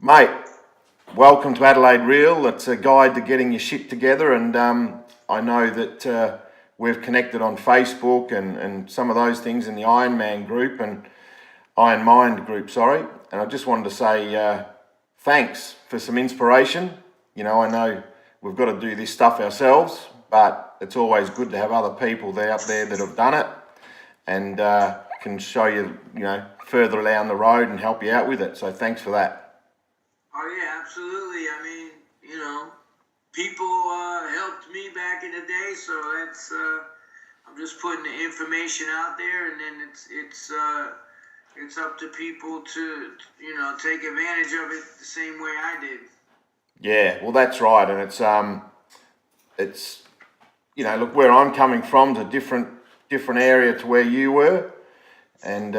Mate, welcome to Adelaide Real. It's a guide to getting your shit together, and I know that we've connected on Facebook and some of those things in the Iron Man group and Iron Mind group, sorry. And I just wanted to say thanks for some inspiration. You know, I know we've got to do this stuff ourselves, but it's always good to have other people out there that have done it and can show you, further down the road and help you out with it. So thanks for that. Oh yeah, absolutely. I mean, people helped me back in the day, so that's I'm just putting the information out there, and then it's up to people to take advantage of it the same way I did. Yeah, well that's right, and it's look, where I'm coming from is a different area to where you were, and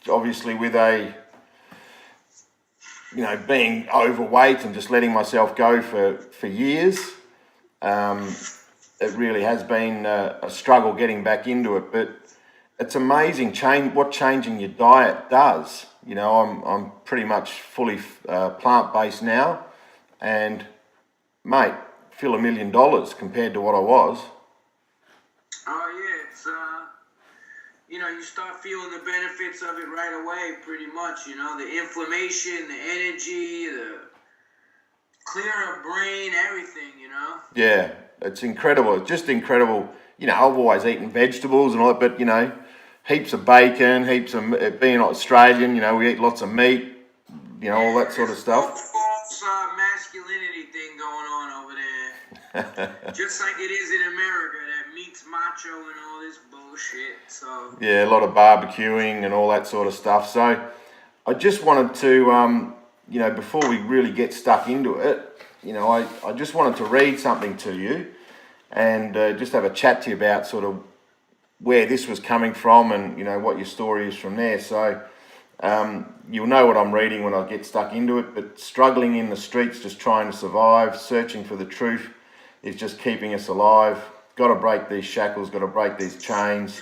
obviously with being overweight and just letting myself go for years, it really has been a struggle getting back into it. But it's amazing what changing your diet does. I'm pretty much fully plant-based now, and mate, feel $1 million compared to what I was. Oh yeah, it's you start feeling the benefits of it right away, pretty much. The inflammation, the energy, the clearer brain, everything. Yeah, it's incredible. It's just incredible. I've always eaten vegetables and all that, but heaps of bacon, heaps of being Australian. We eat lots of meat. All that sort of stuff. False masculinity thing going on over there. Just like it is in America, that meat's macho and all this bullshit. So yeah, a lot of barbecuing and all that sort of stuff. So I just wanted to, before we really get stuck into it, I just wanted to read something to you and just have a chat to you about sort of where this was coming from and, what your story is from there. So you'll know what I'm reading when I get stuck into it, but struggling in the streets, just trying to survive, searching for the truth is just keeping us alive. Got to break these shackles, got to break these chains.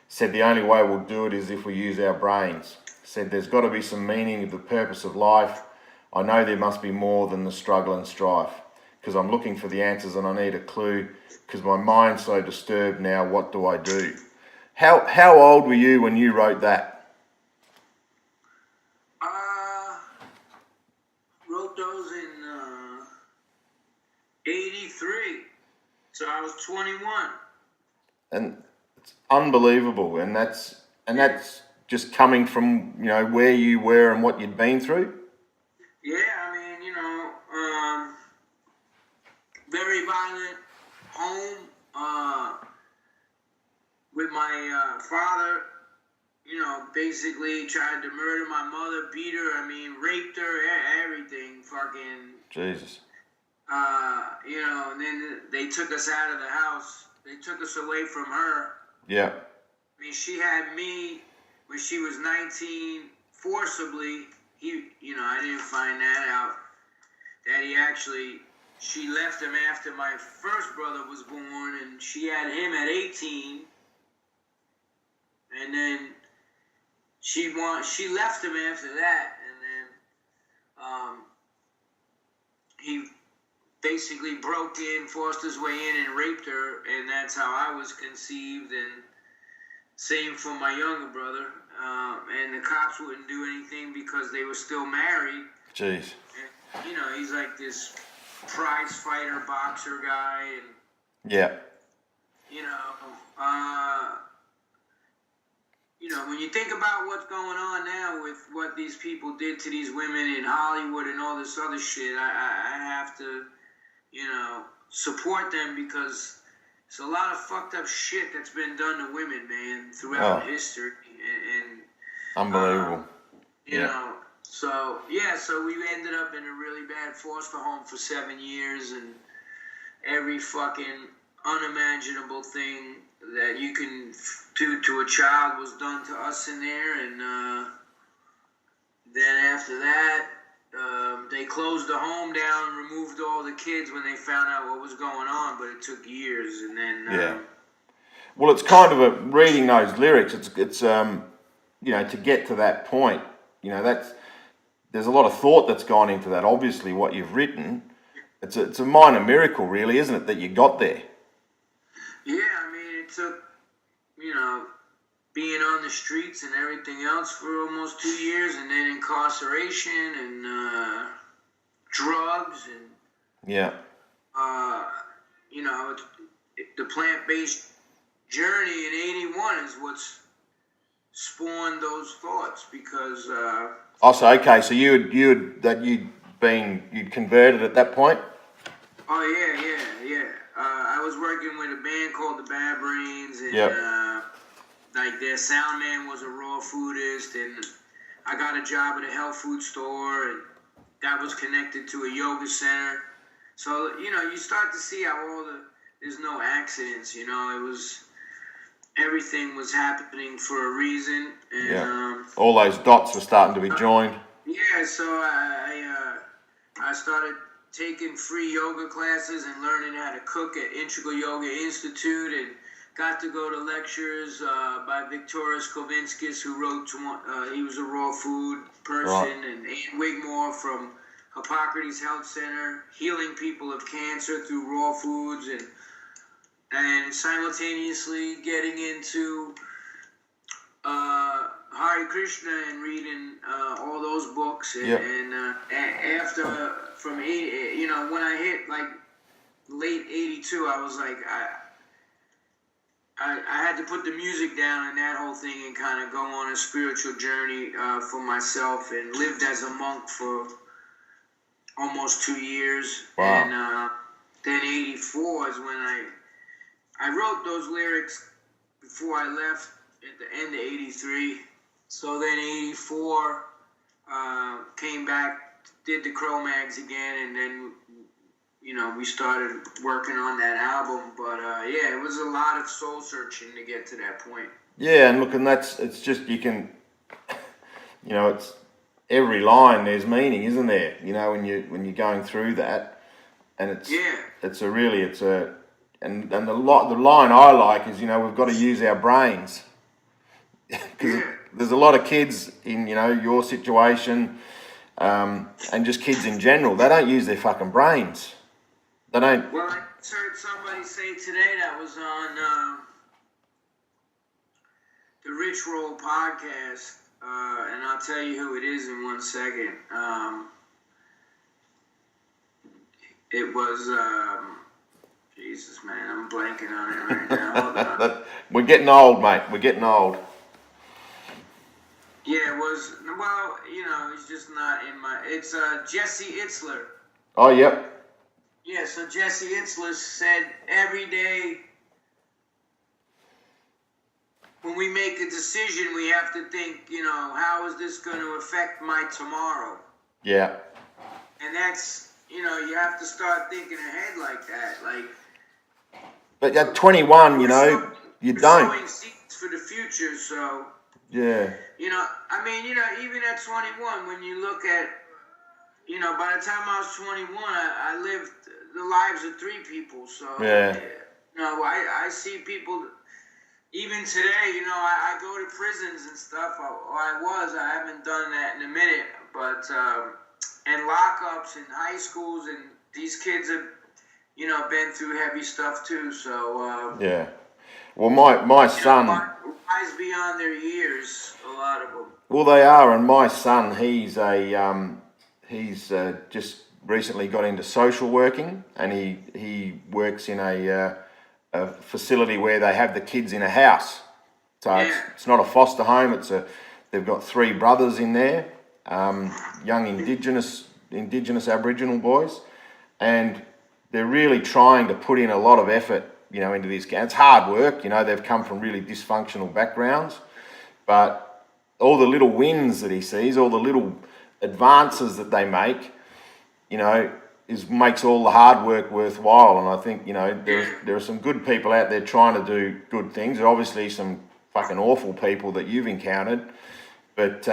Said the only way we'll do it is if we use our brains. Said there's got to be some meaning of the purpose of life. I know there must be more than the struggle and strife, because I'm looking for the answers and I need a clue, because my mind's so disturbed now, what do I do? How old were you when you wrote that? Wrote those in 83, so I was 21. And it's unbelievable, and that's just coming from where you were and what you'd been through. Yeah, I mean, very violent home with my father. Basically tried to murder my mother, beat her. Raped her, everything. Fucking Jesus. And then they took us out of the house. They took us away from her. Yeah. She had me when she was 19 forcibly. I didn't find that out. That she left him after my first brother was born, and she had him at 18. And then she left him after that, and then he basically broke in, forced his way in, and raped her, and that's how I was conceived. And same for my younger brother. And the cops wouldn't do anything because they were still married. Jeez. And, he's like this prize fighter, boxer guy, and yeah. When you think about what's going on now with what these people did to these women in Hollywood and all this other shit, I have to, support them, because it's a lot of fucked up shit that's been done to women, man, throughout history. And unbelievable. So we ended up in a really bad foster home for 7 years, and every fucking unimaginable thing that you can do to a child was done to us in there. And then after that, they closed the home down and removed all the kids when they found out what was going on, but it took years. And then well, it's kind of reading those lyrics, it's to get to that point, that's there's a lot of thought that's gone into that. Obviously, what you've written, it's a minor miracle, really, isn't it, that you got there? Yeah, I mean, it took, being on the streets and everything else for almost 2 years, and then incarceration and drugs and yeah, the plant-based journey in '81 is what's spawned those thoughts because. Okay. So you'd converted at that point. Oh yeah. I was working with a band called the Bad Brains, and their sound man was a raw foodist, and I got a job at a health food store, and that was connected to a yoga center. So you start to see how there's no accidents. It was everything was happening for a reason, and all those dots were starting to be joined. Yeah, so I started taking free yoga classes and learning how to cook at Integral Yoga Institute, and got to go to lectures by Victoras Kovinskis, who wrote, he was a raw food person, and Ann Wigmore from Hippocrates Health Center, healing people of cancer through raw foods, and simultaneously getting into Hare Krishna and reading all those books, and after from when I hit like late '82, I was like I had to put the music down and that whole thing and kind of go on a spiritual journey for myself, and lived as a monk for almost 2 years. Wow. And then '84 is when I wrote those lyrics before I left at the end of '83. So then '84 came back, did the Cro-Mags again, and then we started working on that album. But it was a lot of soul searching to get to that point. Yeah, and look, and it's just, you can, it's every line there's meaning, isn't there? When you're going through that, and and the line I like is, we've got to use our brains, because there's a lot of kids in your situation, and just kids in general. They don't use their fucking brains. They don't. Well, I just heard somebody say today that was on the Rich Roll podcast, and I'll tell you who it is in 1 second. It was. Jesus, man, I'm blanking on it right now. Hold on. We're getting old, mate. We're getting old. Yeah, it was. Well, he's just not in my. It's Jesse Itzler. Oh, yep. Yeah, so Jesse Itzler said every day when we make a decision, we have to think, how is this going to affect my tomorrow? Yeah. And that's, you have to start thinking ahead like that. But at 21, you don't. Sowing seeds for the future, so. Yeah. Even at 21, when you look at, by the time I was 21, I lived the lives of 3 people. So, I see people, even today, I go to prisons and stuff. I haven't done that in a minute, but, and lockups and high schools, and these kids have, been through heavy stuff too. So, yeah. Well, my son. Rise beyond their years, a lot of them. Well, they are, and my son, he's just recently got into social working, and he works in a facility where they have the kids in a house. So it's not a foster home. They've got 3 brothers in there, young Indigenous Aboriginal boys, and they're really trying to put in a lot of effort, into this. It's hard work. They've come from really dysfunctional backgrounds, but all the little wins that he sees, all the little advances that they make, makes all the hard work worthwhile. And I think, there are some good people out there trying to do good things. There are obviously some fucking awful people that you've encountered, but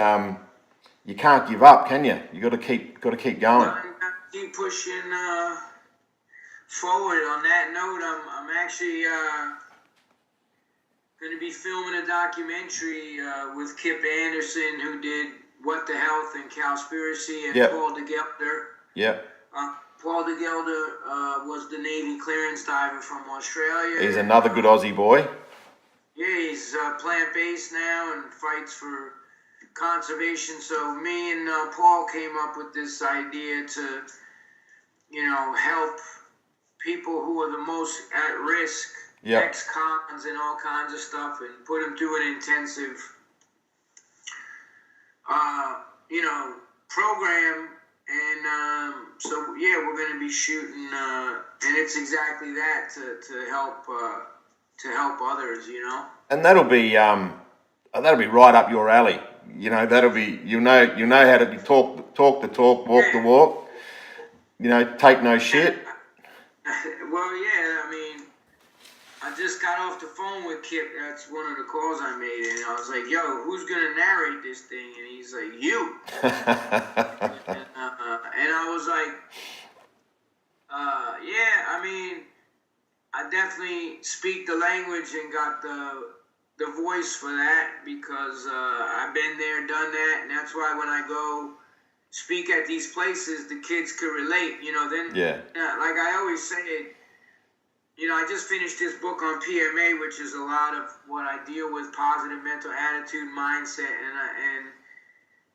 you can't give up, can you? You got to keep going. Keep pushing forward. On that note, I'm actually going to be filming a documentary with Kip Anderson, who did What the Health and Cowspiracy, and Yep. Paul de Gelder. Yep. Paul de Gelder was the Navy clearance diver from Australia. He's another good Aussie boy. Yeah, he's plant-based now and fights for conservation. So me and Paul came up with this idea to, help people who are the most at risk, Yep. ex-cons and all kinds of stuff, and put them through an intensive, program. And so yeah, we're going to be shooting, and it's exactly that, to help others, And that'll be right up your alley. That'll be you know how to talk the talk, walk the walk. Take no shit. Well, yeah, I mean, I just got off the phone with Kip. That's one of the calls I made, and I was like, "Yo, who's gonna narrate this thing?" And he's like, "You." And I was like, "Yeah, I mean, I definitely speak the language and got the voice for that because I've been there, done that, and that's why when I go speak at these places, the kids could relate. Then like I always say, I just finished this book on PMA, which is a lot of what I deal with: positive mental attitude, mindset, and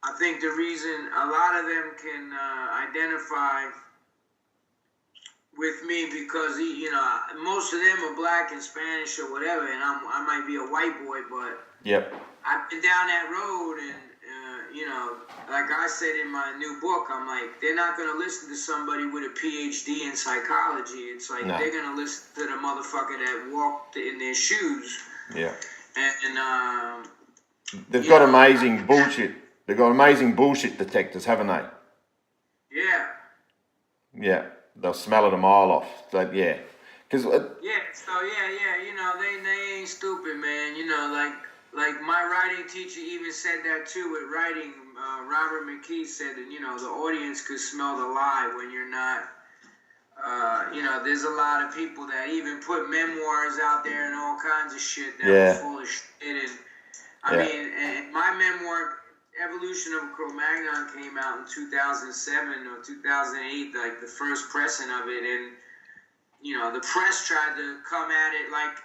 I think the reason a lot of them can identify with me because most of them are black and Spanish or whatever, and I might be a white boy, but yep. I've been down that road, and like I said in my new book, I'm like, they're not gonna listen to somebody with a PhD in psychology. It's like they're gonna listen to the motherfucker that walked in their shoes. Yeah. And they've got amazing bullshit. They've got amazing bullshit detectors, haven't they? Yeah. Yeah. They'll smell it a mile off. So, yeah. Cause, they ain't stupid, man. Like my writing teacher even said that too with writing. Robert McKee said that, the audience could smell the lie when you're not, there's a lot of people that even put memoirs out there and all kinds of shit that are full of shit. And I mean, and my memoir, Evolution of Cro-Magnon, came out in 2007 or 2008, like the first pressing of it. And, the press tried to come at it like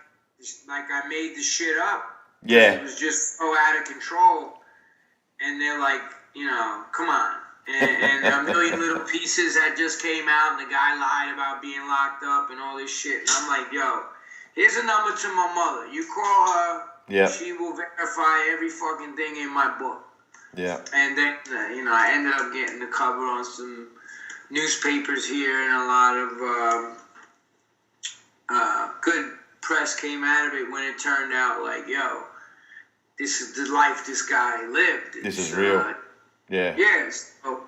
I made the shit up. Yeah. It was just so out of control. And they're like, come on. And a million little pieces had just came out, and the guy lied about being locked up and all this shit. And I'm like, yo, here's a number to my mother. You call her. Yeah. She will verify every fucking thing in my book. Yeah. And then, I ended up getting the cover on some newspapers here, and a lot of good press came out of it when it turned out like, yo, this is the life this guy lived. This is real. Yeah. Yes. So,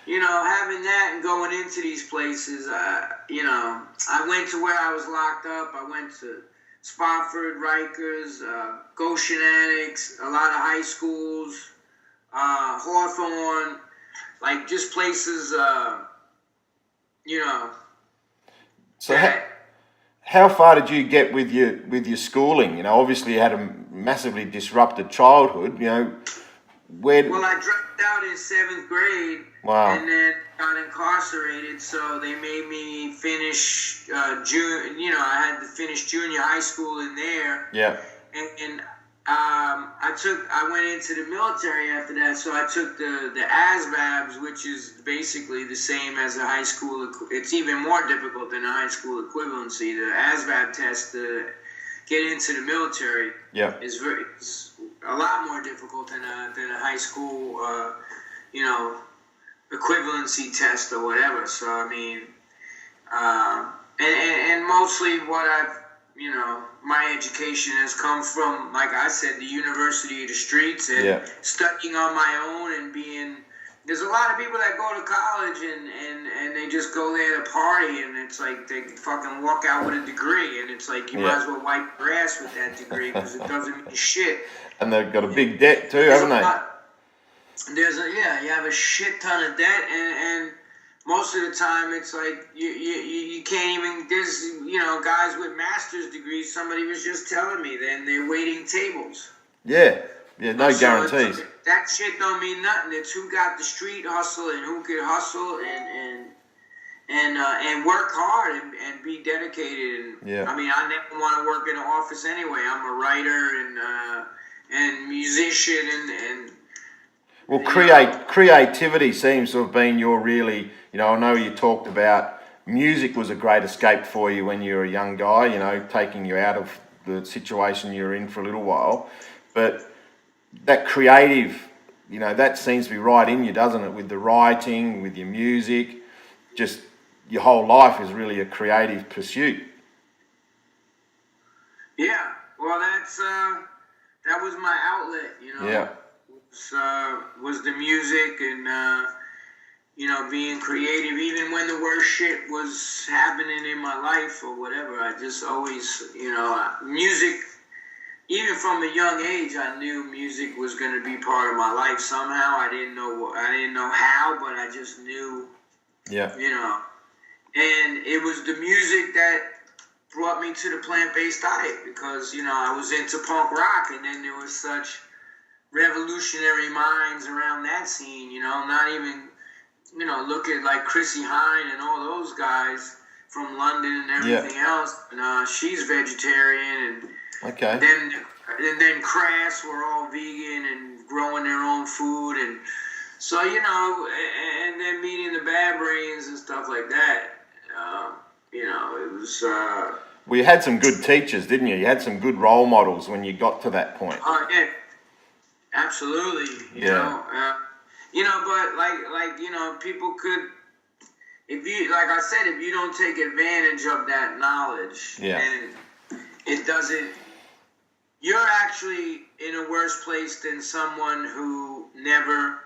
having that and going into these places, I went to where I was locked up. I went to Spofford, Rikers, Goshen Annex, a lot of high schools, Hawthorne, like just places, So how far did you get with your schooling? Obviously you had a massively disrupted childhood. Well, I dropped out in 7th grade. Wow. And then got incarcerated, so they made me finish I had to finish junior high school in there. Yeah. And I went into the military after that, so I took the ASVABs, which is basically the same as a high school. It's even more difficult than a high school equivalency. The ASVAB test to get into the military is it's a lot more difficult than a high school, equivalency test or whatever. So I mean, and mostly what I've my education has come from, like I said, the University of the Streets and studying on my own and being. There's a lot of people that go to college and they just go there to party, and it's like they fucking walk out with a degree, and it's like you might as well wipe your ass with that degree because it doesn't mean shit. And they've got a big debt too, haven't they? You have a shit ton of debt, and most of the time it's like you can't even. There's guys with master's degrees. Somebody was just telling me, then they're waiting tables. Yeah, no guarantees. that shit don't mean nothing. It's who got the street hustle and who could hustle and work hard and be dedicated. And I mean, I never want to work in an office anyway. I'm a writer and musician and well, creativity seems to have been your really, I know you talked about music was a great escape for you when you were a young guy, taking you out of the situation you're in for a little while. But that creative, that seems to be right in you, doesn't it? With the writing, with your music, just your whole life is really a creative pursuit. Yeah, well, that was my outlet, Yeah. Was the music and being creative. Even when the worst shit was happening in my life or whatever, I just always, music. Even from a young age, I knew music was going to be part of my life somehow. I didn't know how, but I just knew. Yeah. And it was the music that brought me to the plant-based diet because I was into punk rock, and then there was such revolutionary minds around that scene, not even, look at like Chrissy Hine and all those guys from London and everything else. And she's vegetarian, and okay. then Crass were all vegan and growing their own food, and so and then meeting the Bad Brains and stuff like that. It was. Well, you had some good teachers, didn't you? You had some good role models when you got to that point. Yeah. Absolutely, you know, but like people could, if you, like I said, if you don't take advantage of that knowledge, and it doesn't, you're actually in a worse place than someone who never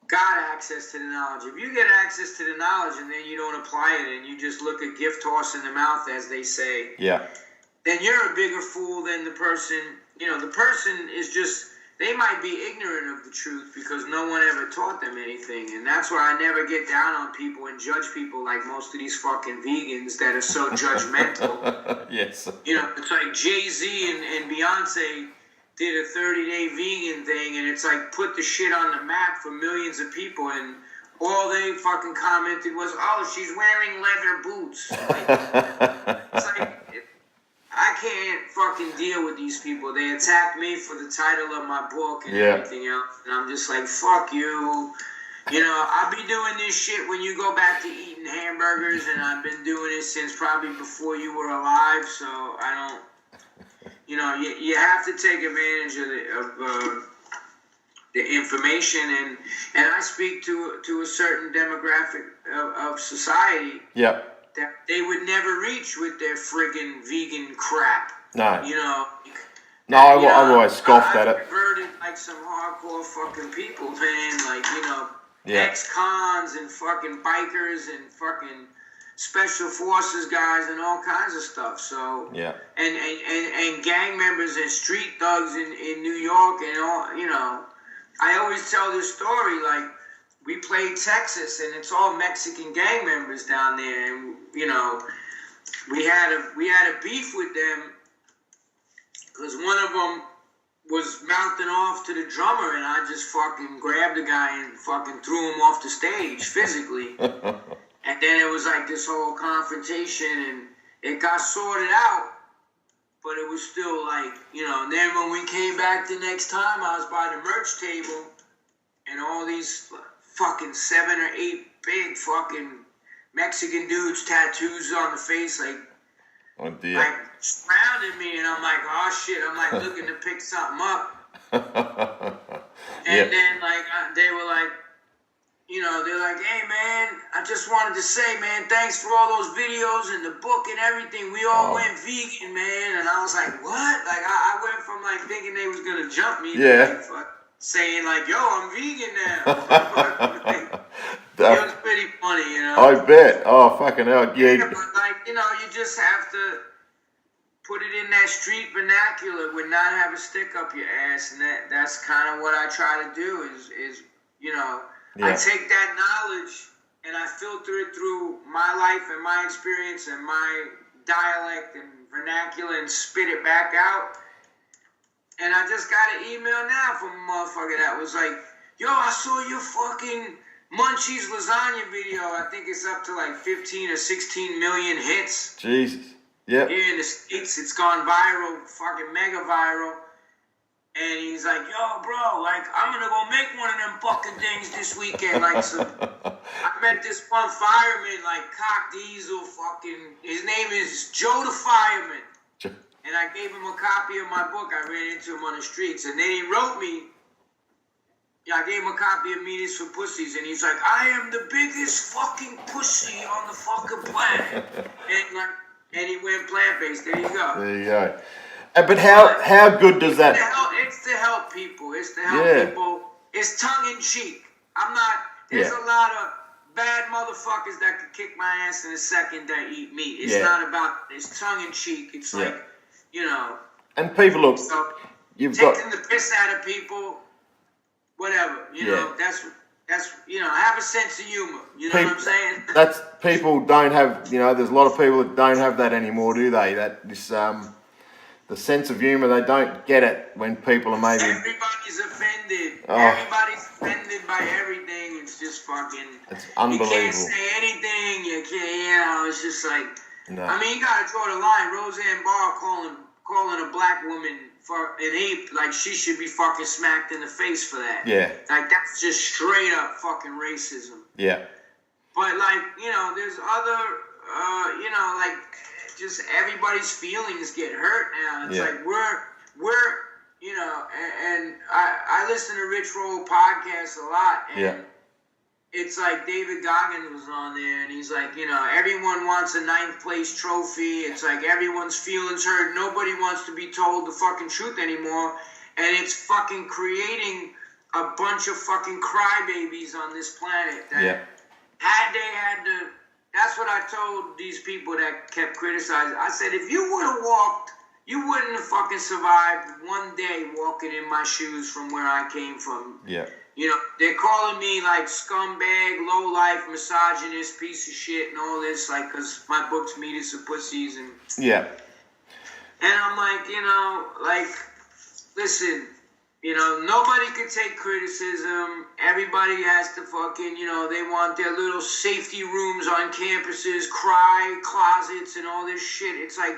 got access to the knowledge. If you get access to the knowledge and then you don't apply it and you just look a gift horse in the mouth, as they say, then you're a bigger fool than the person. The person is just. They might be ignorant of the truth because no one ever taught them anything. And that's why I never get down on people and judge people like most of these fucking vegans that are so judgmental. Yes. It's like Jay-Z and Beyonce did a 30-day vegan thing, and it's like put the shit on the map for millions of people, and all they fucking commented was, oh, she's wearing leather boots. It's like... I can't fucking deal with these people. They attacked me for the title of my book and everything else. And I'm just like, fuck you. I'll be doing this shit when you go back to eating hamburgers, and I've been doing it since probably before you were alive. So I don't, you have to take advantage of the information. And I speak to a certain demographic of society. Yep. That they would never reach with their friggin' vegan crap. No. No, I've always scoffed at it. I've converted like some hardcore fucking people, man. Like, ex-cons and fucking bikers and fucking special forces guys and all kinds of stuff. So, and gang members and street thugs in New York and all, I always tell this story, like, we played Texas, and it's all Mexican gang members down there, and we had a beef with them because one of them was mouthing off to the drummer, and I just fucking grabbed the guy and fucking threw him off the stage physically, and then it was like this whole confrontation, and it got sorted out, but it was still like, and then when we came back the next time, I was by the merch table, and all these fucking 7 or 8 big fucking Mexican dudes, tattoos on the face, like surrounded me, and I'm like, oh shit, I'm like looking to pick something up, and then like they were like, they're like, hey man, I just wanted to say, man, thanks for all those videos and the book and everything. We all went vegan, man, and I was like, what? Like I went from like thinking they was gonna jump me, to like, saying like, yo, I'm vegan now. It was pretty funny, I bet. Oh, fucking hell. Yeah. But like, you just have to put it in that street vernacular with not have a stick up your ass, and that's kind of what I try to do is I take that knowledge and I filter it through my life and my experience and my dialect and vernacular and spit it back out. And I just got an email now from a motherfucker that was like, yo, I saw your fucking Munchies lasagna video. I think it's up to like 15 or 16 million hits. Jesus. Yep. Here in the States, it's gone viral, fucking mega viral. And he's like, yo, bro, like, I'm gonna go make one of them fucking things this weekend. Like, I met this one fireman, like, cock diesel fucking, his name is Joe the Fireman. And I gave him a copy of my book. I ran into him on the streets. And then he wrote me. I gave him a copy of Meat is for Pussies. And he's like, I am the biggest fucking pussy on the fucking planet. and he went plant-based. There you go. There you go. But how good does that... It's to help people. It's to help people. It's tongue-in-cheek. There's a lot of bad motherfuckers that could kick my ass in a second that eat meat. It's not about... It's tongue-in-cheek. It's like... You know, and people look. So you've taking got the piss out of people, whatever. You know, that's have a sense of humor. You know what I'm saying? That's people don't have. You know, there's a lot of people that don't have that anymore, do they? That this the sense of humor, they don't get it when people are maybe. Everybody's offended. Everybody's offended by everything. It's just fucking. It's unbelievable. You can't say anything. You can't. You know, it's just like. No. I mean, you gotta draw the line. Roseanne Barr calling a black woman for an ape, like she should be fucking smacked in the face for that. Yeah. Like that's just straight up fucking racism. Yeah. But like, you know, there's other, you know, like just everybody's feelings get hurt now. It's like we're, you know, and I listen to Rich Roll podcasts a lot, and it's like David Goggins was on there, and he's like, you know, everyone wants a 9th place trophy. It's like everyone's feelings hurt. Nobody wants to be told the fucking truth anymore. And it's fucking creating a bunch of fucking crybabies on this planet that had to, that's what I told these people that kept criticizing. I said, if you would have walked, you wouldn't have fucking survived one day walking in my shoes from where I came from. Yeah. You know, they're calling me like scumbag, low-life, misogynist, piece of shit and all this, like, because my book's Meat is for Pussies. And I'm like, you know, like, listen, you know, nobody could take criticism. Everybody has to fucking, you know, they want their little safety rooms on campuses, cry closets and all this shit. It's like,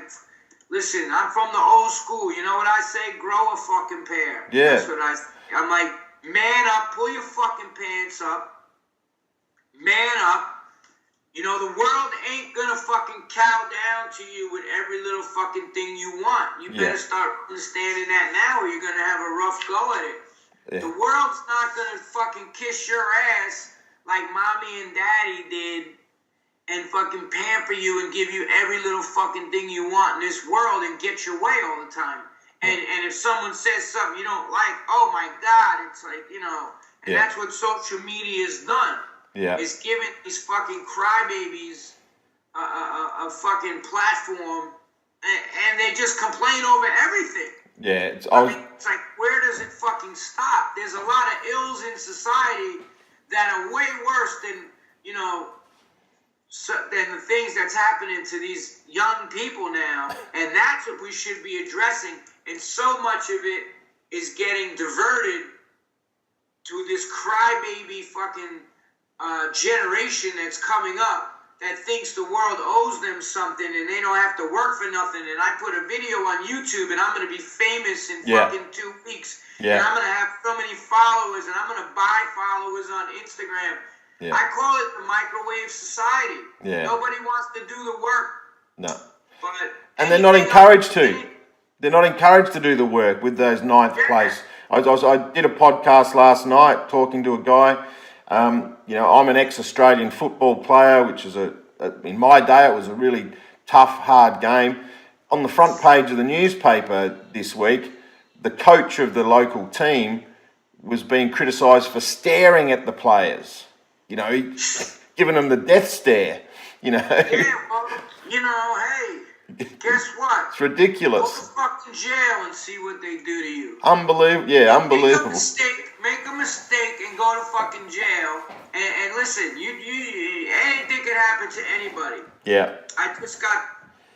listen, I'm from the old school. You know what I say? Grow a fucking pair. Yeah. That's what I'm like, man up, pull your fucking pants up, man up. You know, the world ain't gonna fucking cow down to you with every little fucking thing you want. You better start understanding that now or you're gonna have a rough go at it. Yeah. The world's not gonna fucking kiss your ass like mommy and daddy did and fucking pamper you and give you every little fucking thing you want in this world and get your way all the time. And if someone says something you don't like, oh my God, it's like, you know, and that's what social media has done. Yeah. It's given these fucking crybabies a fucking platform and they just complain over everything. Yeah. It's like, where does it fucking stop? There's a lot of ills in society that are way worse than, you know, than the things that's happening to these young people now. And that's what we should be addressing. And so much of it is getting diverted to this crybaby fucking generation that's coming up that thinks the world owes them something and they don't have to work for nothing. And I put a video on YouTube and I'm going to be famous in fucking 2 weeks. And I'm going to have so many followers and I'm going to buy followers on Instagram. I call it the microwave society. Nobody wants to do the work. No. And they're not encouraged to. They're not encouraged to do the work with those 9th place. I did a podcast last night talking to a guy. You know, I'm an ex-Australian football player, which is in my day it was a really tough, hard game. On the front page of the newspaper this week, the coach of the local team was being criticised for staring at the players. You know, giving them the death stare. You know. Yeah, well, you know, hey. Guess what? It's ridiculous. Go to fucking jail and see what they do to you. Unbelievable. Yeah, unbelievable. Make a mistake and go to fucking jail. And listen, anything could happen to anybody. Yeah. I just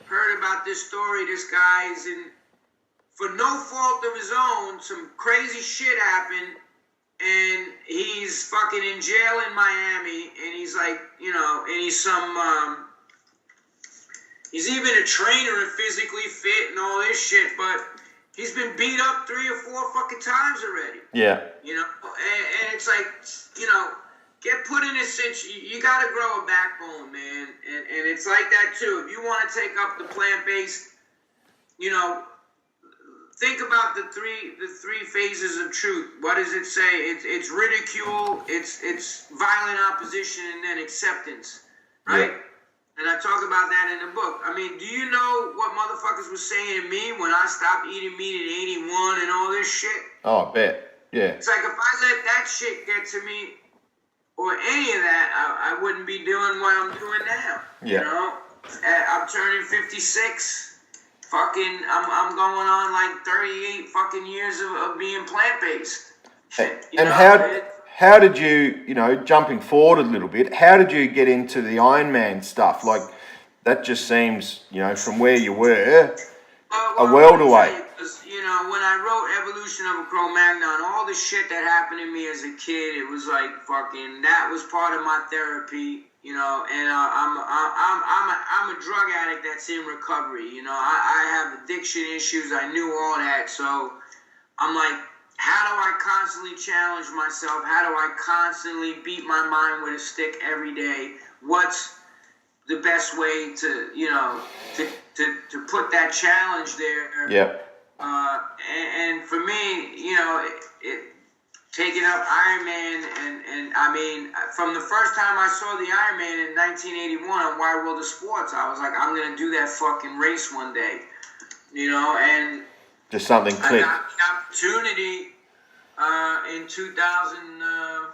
heard about this story. This guy is in for no fault of his own, some crazy shit happened, and he's fucking in jail in Miami, and he's like, you know, and he's some, he's even a trainer and physically fit and all this shit, but he's been beat up 3 or 4 fucking times already. Yeah. You know, and it's like, you know, get put in a situation. You got to grow a backbone, man, and it's like that too. If you want to take up the plant-based, you know, think about the three phases of truth. What does it say? It's ridicule, it's violent opposition, and then acceptance, right? Yeah. And I talk about that in the book. I mean, do you know what motherfuckers was saying to me when I stopped eating meat in 81 and all this shit? Oh, I bet. Yeah. It's like if I let that shit get to me or any of that, I wouldn't be doing what I'm doing now. Yeah. You know? I'm turning 56. Fucking, I'm going on like 38 fucking years of being plant-based. And how did you, you know, jumping forward a little bit, how did you get into the Iron Man stuff? Like, that just seems, you know, from where you were, a world away. You know, when I wrote Evolution of a Cro-Magnon, all the shit that happened to me as a kid, it was like fucking, that was part of my therapy. You know, and I'm a drug addict that's in recovery. You know, I have addiction issues. I knew all that. So I'm like, how do I constantly challenge myself? How do I constantly beat my mind with a stick every day? What's the best way to, you know, to put that challenge there? Yep. And for me, you know, taking up Iron Man, and I mean, from the first time I saw the Iron Man in 1981 on Wide World of Sports, I was like, I'm going to do that fucking race one day, you know, and just something clicked. I got the opportunity in 2012,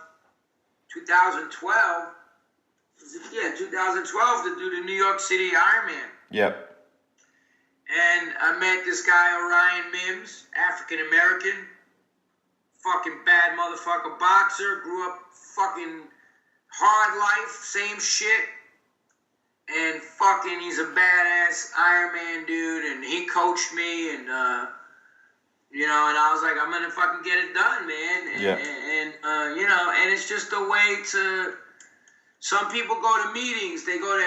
2012 to do the New York City Iron Man. Yep. And I met this guy, Orion Mims, African-American, fucking bad motherfucker boxer, grew up fucking hard life, same shit, and fucking he's a badass Iron Man dude, and he coached me, and you know, and I was like, I'm gonna fucking get it done, man, and you know, and it's just a way to. Some people go to meetings, they go to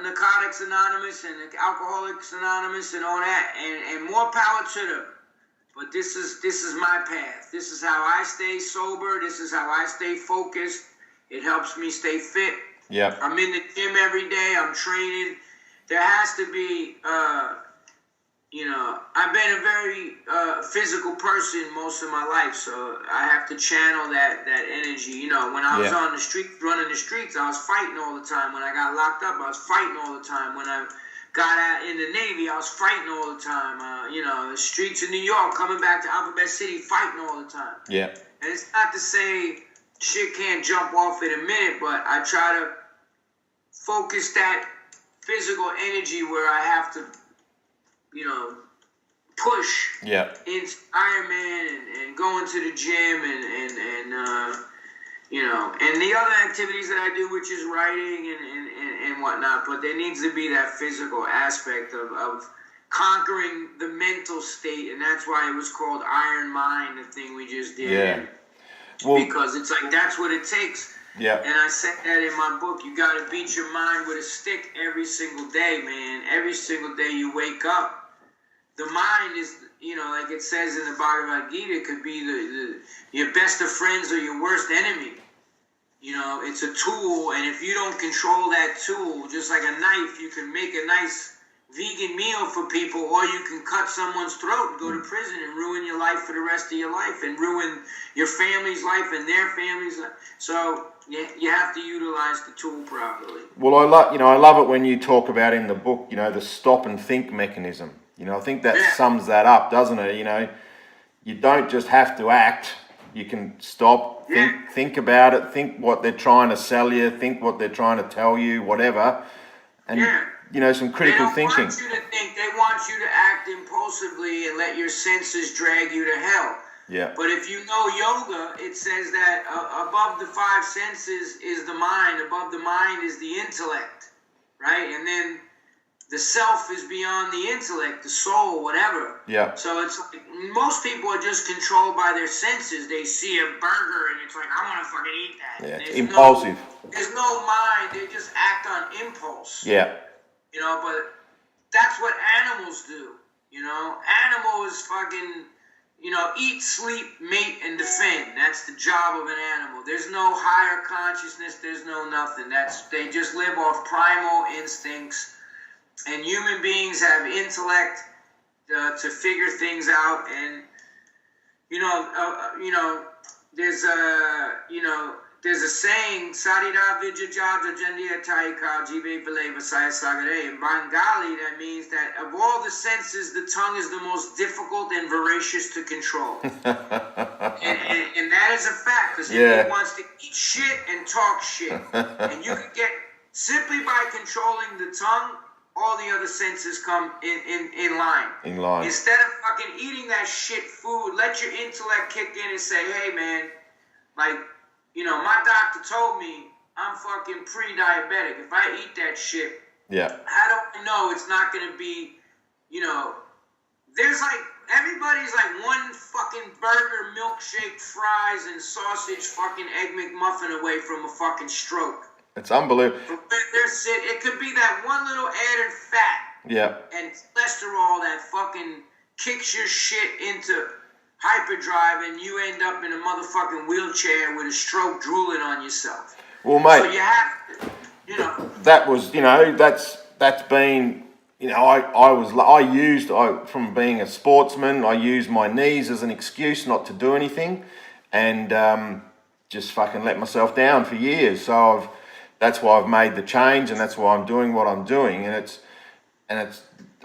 Narcotics Anonymous and Alcoholics Anonymous and all that, and more power to them. But this is my path. This is how I stay sober. This is how I stay focused. It helps me stay fit. Yeah. I'm in the gym every day. I'm training. There has to be, you know, I've been a very physical person most of my life, so I have to channel that energy. You know, when I was on the street, running the streets, I was fighting all the time. When I got locked up, I was fighting all the time. When I got out in the Navy, I was fighting all the time. You know, the streets of New York, coming back to Alphabet City, fighting all the time. Yeah. And it's not to say shit can't jump off in a minute, but I try to focus that physical energy where I have to, you know, push into Iron Man and going to the gym and you know, and the other activities that I do, which is writing and whatnot, but there needs to be that physical aspect of conquering the mental state, and that's why it was called Iron Mind, the thing we just did. Yeah. Well, because it's like, that's what it takes. Yeah. And I said that in my book, you got to beat your mind with a stick every single day, man. Every single day you wake up. The mind is, you know, like it says in the Bhagavad Gita, could be your best of friends or your worst enemy. You know, it's a tool, and if you don't control that tool, just like a knife, you can make a nice vegan meal for people, or you can cut someone's throat and go to prison and ruin your life for the rest of your life, and ruin your family's life and their family's life. So you have to utilize the tool properly. Well, I love it when you talk about in the book, you know, the stop and think mechanism. You know, I think that sums that up, doesn't it? You know, you don't just have to act. You can stop, think about it, think what they're trying to sell you, think what they're trying to tell you, whatever. And, you know, some critical thinking. They want you to think. They want you to act impulsively and let your senses drag you to hell. Yeah. But if you know yoga, it says that above the 5 senses is the mind. Above the mind is the intellect, right? And then the self is beyond the intellect, the soul, whatever. Yeah. So it's like most people are just controlled by their senses. They see a burger and it's like, I want to fucking eat that. Yeah, There's impulsive. There's no mind. They just act on impulse. Yeah. You know, but that's what animals do. You know, animals fucking, you know, eat, sleep, mate, and defend. That's the job of an animal. There's no higher consciousness. There's no nothing. They just live off primal instincts. And human beings have intellect to figure things out. And there's a saying, Sarira Vijajaja Jandia Taika Jive Beleva Saya Sagare. In Bengali, that means that of all the senses, the tongue is the most difficult and voracious to control. and that is a fact, because it wants to eat shit and talk shit. And you can get, simply by controlling the tongue, all the other senses come in line. In line. Instead of fucking eating that shit food, let your intellect kick in and say, hey man, like, you know, my doctor told me I'm fucking pre-diabetic. If I eat that shit, how do I know it's not going to be, you know, there's like, everybody's like one fucking burger, milkshake, fries, and sausage fucking Egg McMuffin away from a fucking stroke. It's unbelievable. It could be that one little added fat and cholesterol that fucking kicks your shit into hyperdrive, and you end up in a motherfucking wheelchair with a stroke drooling on yourself. Well, mate, so you have to, you know. That was, you know, that's been, you know, from being a sportsman, I used my knees as an excuse not to do anything, and just fucking let myself down for years. So that's why I've made the change, and that's why I'm doing what I'm doing, and it's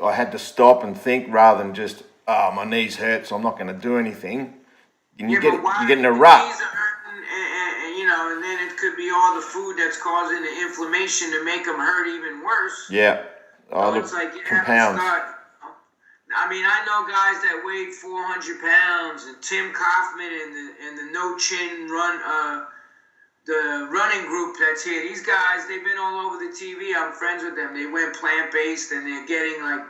I had to stop and think rather than just, oh, my knees hurt, so I'm not going to do anything. And you get in a rut. Knees are hurting, and you know, and then it could be all the food that's causing the inflammation to make them hurt even worse. Yeah. So it's like you have to start. I mean, I know guys that weighed 400 pounds, and Tim Kaufman and the No Chin the running group that's here. These guys, they've been all over the TV. I'm friends with them. They went plant-based, and they're getting like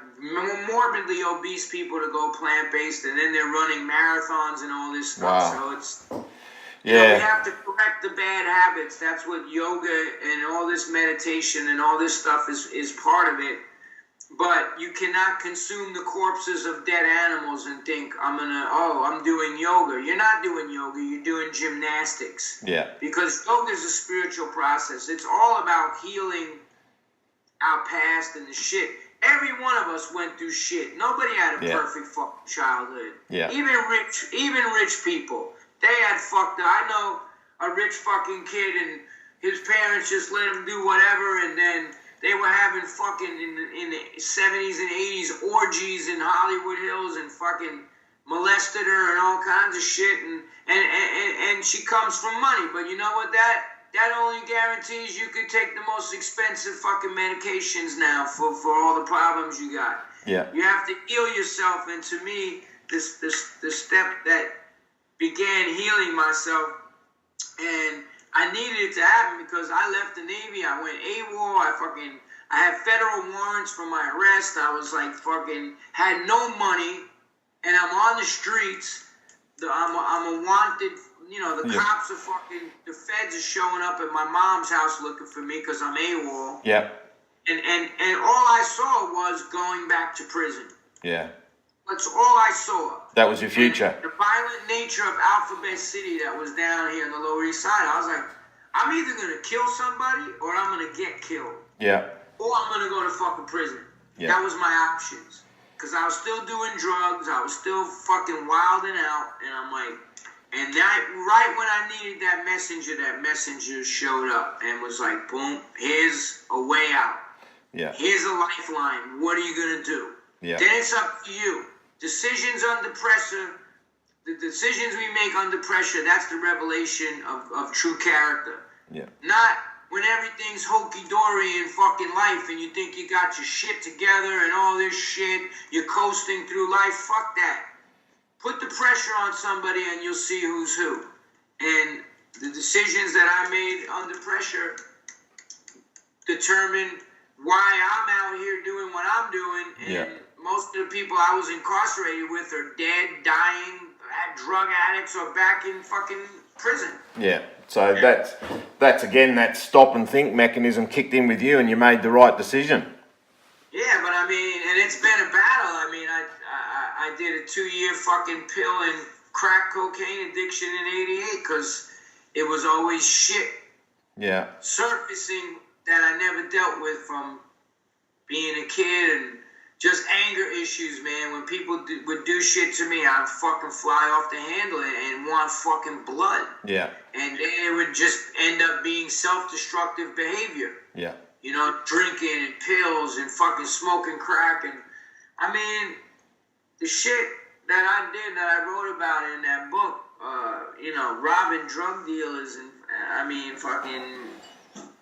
morbidly obese people to go plant-based, and then they're running marathons and all this stuff. Wow. So it's, you know, we have to correct the bad habits. That's what yoga and all this meditation and all this stuff is part of it. But you cannot consume the corpses of dead animals and think, I'm doing yoga. You're not doing yoga, you're doing gymnastics. Yeah. Because yoga is a spiritual process. It's all about healing our past and the shit. Every one of us went through shit. Nobody had a perfect fucking childhood. Yeah. Even rich people, they had fucked up. I know a rich fucking kid and his parents just let him do whatever, and then they were having fucking in the 70s and 80s orgies in Hollywood Hills and fucking molested her and all kinds of shit, and she comes from money. But you know what, that only guarantees you could take the most expensive fucking medications now for all the problems you got. Yeah. You have to heal yourself, and to me, the step that began healing myself, and I needed it to happen because I left the Navy. I went AWOL. I had federal warrants for my arrest. I was like had no money, and I'm on the streets. I'm a wanted. You know, the cops are the feds are showing up at my mom's house looking for me because I'm AWOL. Yeah. And all I saw was going back to prison. Yeah. That's all I saw. That was your future. And the violent nature of Alphabet City that was down here on the Lower East Side. I was like, I'm either going to kill somebody or I'm going to get killed. Yeah. Or I'm going to go to fucking prison. Yeah. That was my options. Because I was still doing drugs. I was still fucking wilding out. And I'm like, and that right when I needed that messenger showed up and was like, boom, here's a way out. Yeah. Here's a lifeline. What are you going to do? Yeah. Then it's up to you. Decisions under pressure, the decisions we make under pressure, that's the revelation of true character. Yeah. Not when everything's hokey-dory in fucking life and you think you got your shit together and all this shit, you're coasting through life. Fuck that. Put the pressure on somebody and you'll see who's who. And the decisions that I made under pressure determined why I'm out here doing what I'm doing, and most of the people I was incarcerated with are dead, dying, drug addicts, or back in fucking prison. Yeah. So that's again that stop and think mechanism kicked in with you, and you made the right decision. Yeah, but I mean, and it's been a battle. I mean, I did a 2-year fucking pill and crack cocaine addiction in '88 because it was always shit. Yeah. Surfacing that I never dealt with from being a kid, and just anger issues, man. When people would do shit to me, I'd fucking fly off the handle and want fucking blood. Yeah. And then it would just end up being self-destructive behavior. Yeah. You know, drinking and pills and fucking smoking crack. And I mean, the shit that I did, that I wrote about in that book, you know, robbing drug dealers, and I mean, fucking,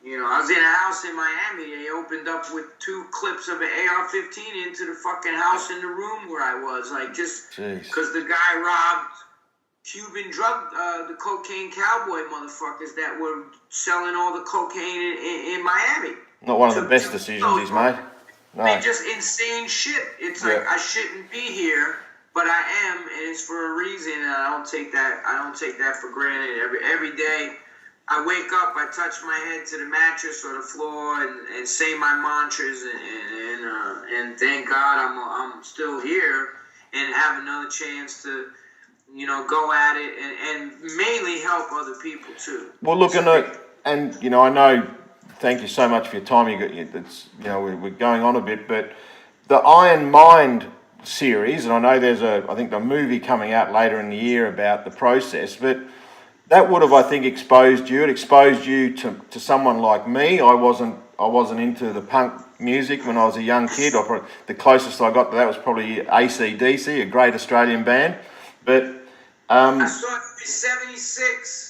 you know, I was in a house in Miami. They opened up with 2 clips of an AR-15 into the fucking house in the room where I was. Like, just because the guy robbed Cuban drug, the cocaine cowboy motherfuckers that were selling all the cocaine in Miami. Not one of the best decisions he's made. No. I mean, just insane shit. It's like, I shouldn't be here, but I am, and it's for a reason, and I don't take that for granted. Every day I wake up, I touch my head to the mattress or the floor and say my mantras, and thank God I'm still here and have another chance to, you know, go at it and mainly help other people too. Well, look, and you know, I know. Thank you so much for your time. We're going on a bit, but the Iron Mind series, and I know there's I think a movie coming out later in the year about the process, but that would have, I think, exposed you. It exposed you to someone like me. I wasn't into the punk music when I was a young kid. The closest I got to that was probably AC/DC, a great Australian band. But I saw it in '76.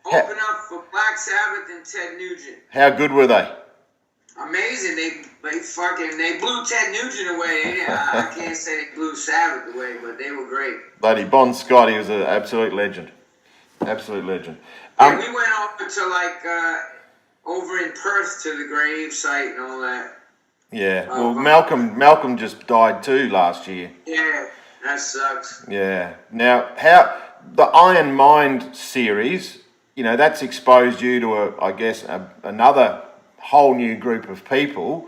Open up for Black Sabbath and Ted Nugent. How good were they? Amazing. They blew Ted Nugent away. I can't say they blew Sabbath away, but they were great. Lady Bon Scott, he was an absolute legend. Absolute legend. Yeah, we went over to over in Perth to the grave site and all that. Yeah. Well, Malcolm just died too last year. Yeah, that sucks. Yeah. Now, how the Iron Mind series, you know, that's exposed you to another whole new group of people.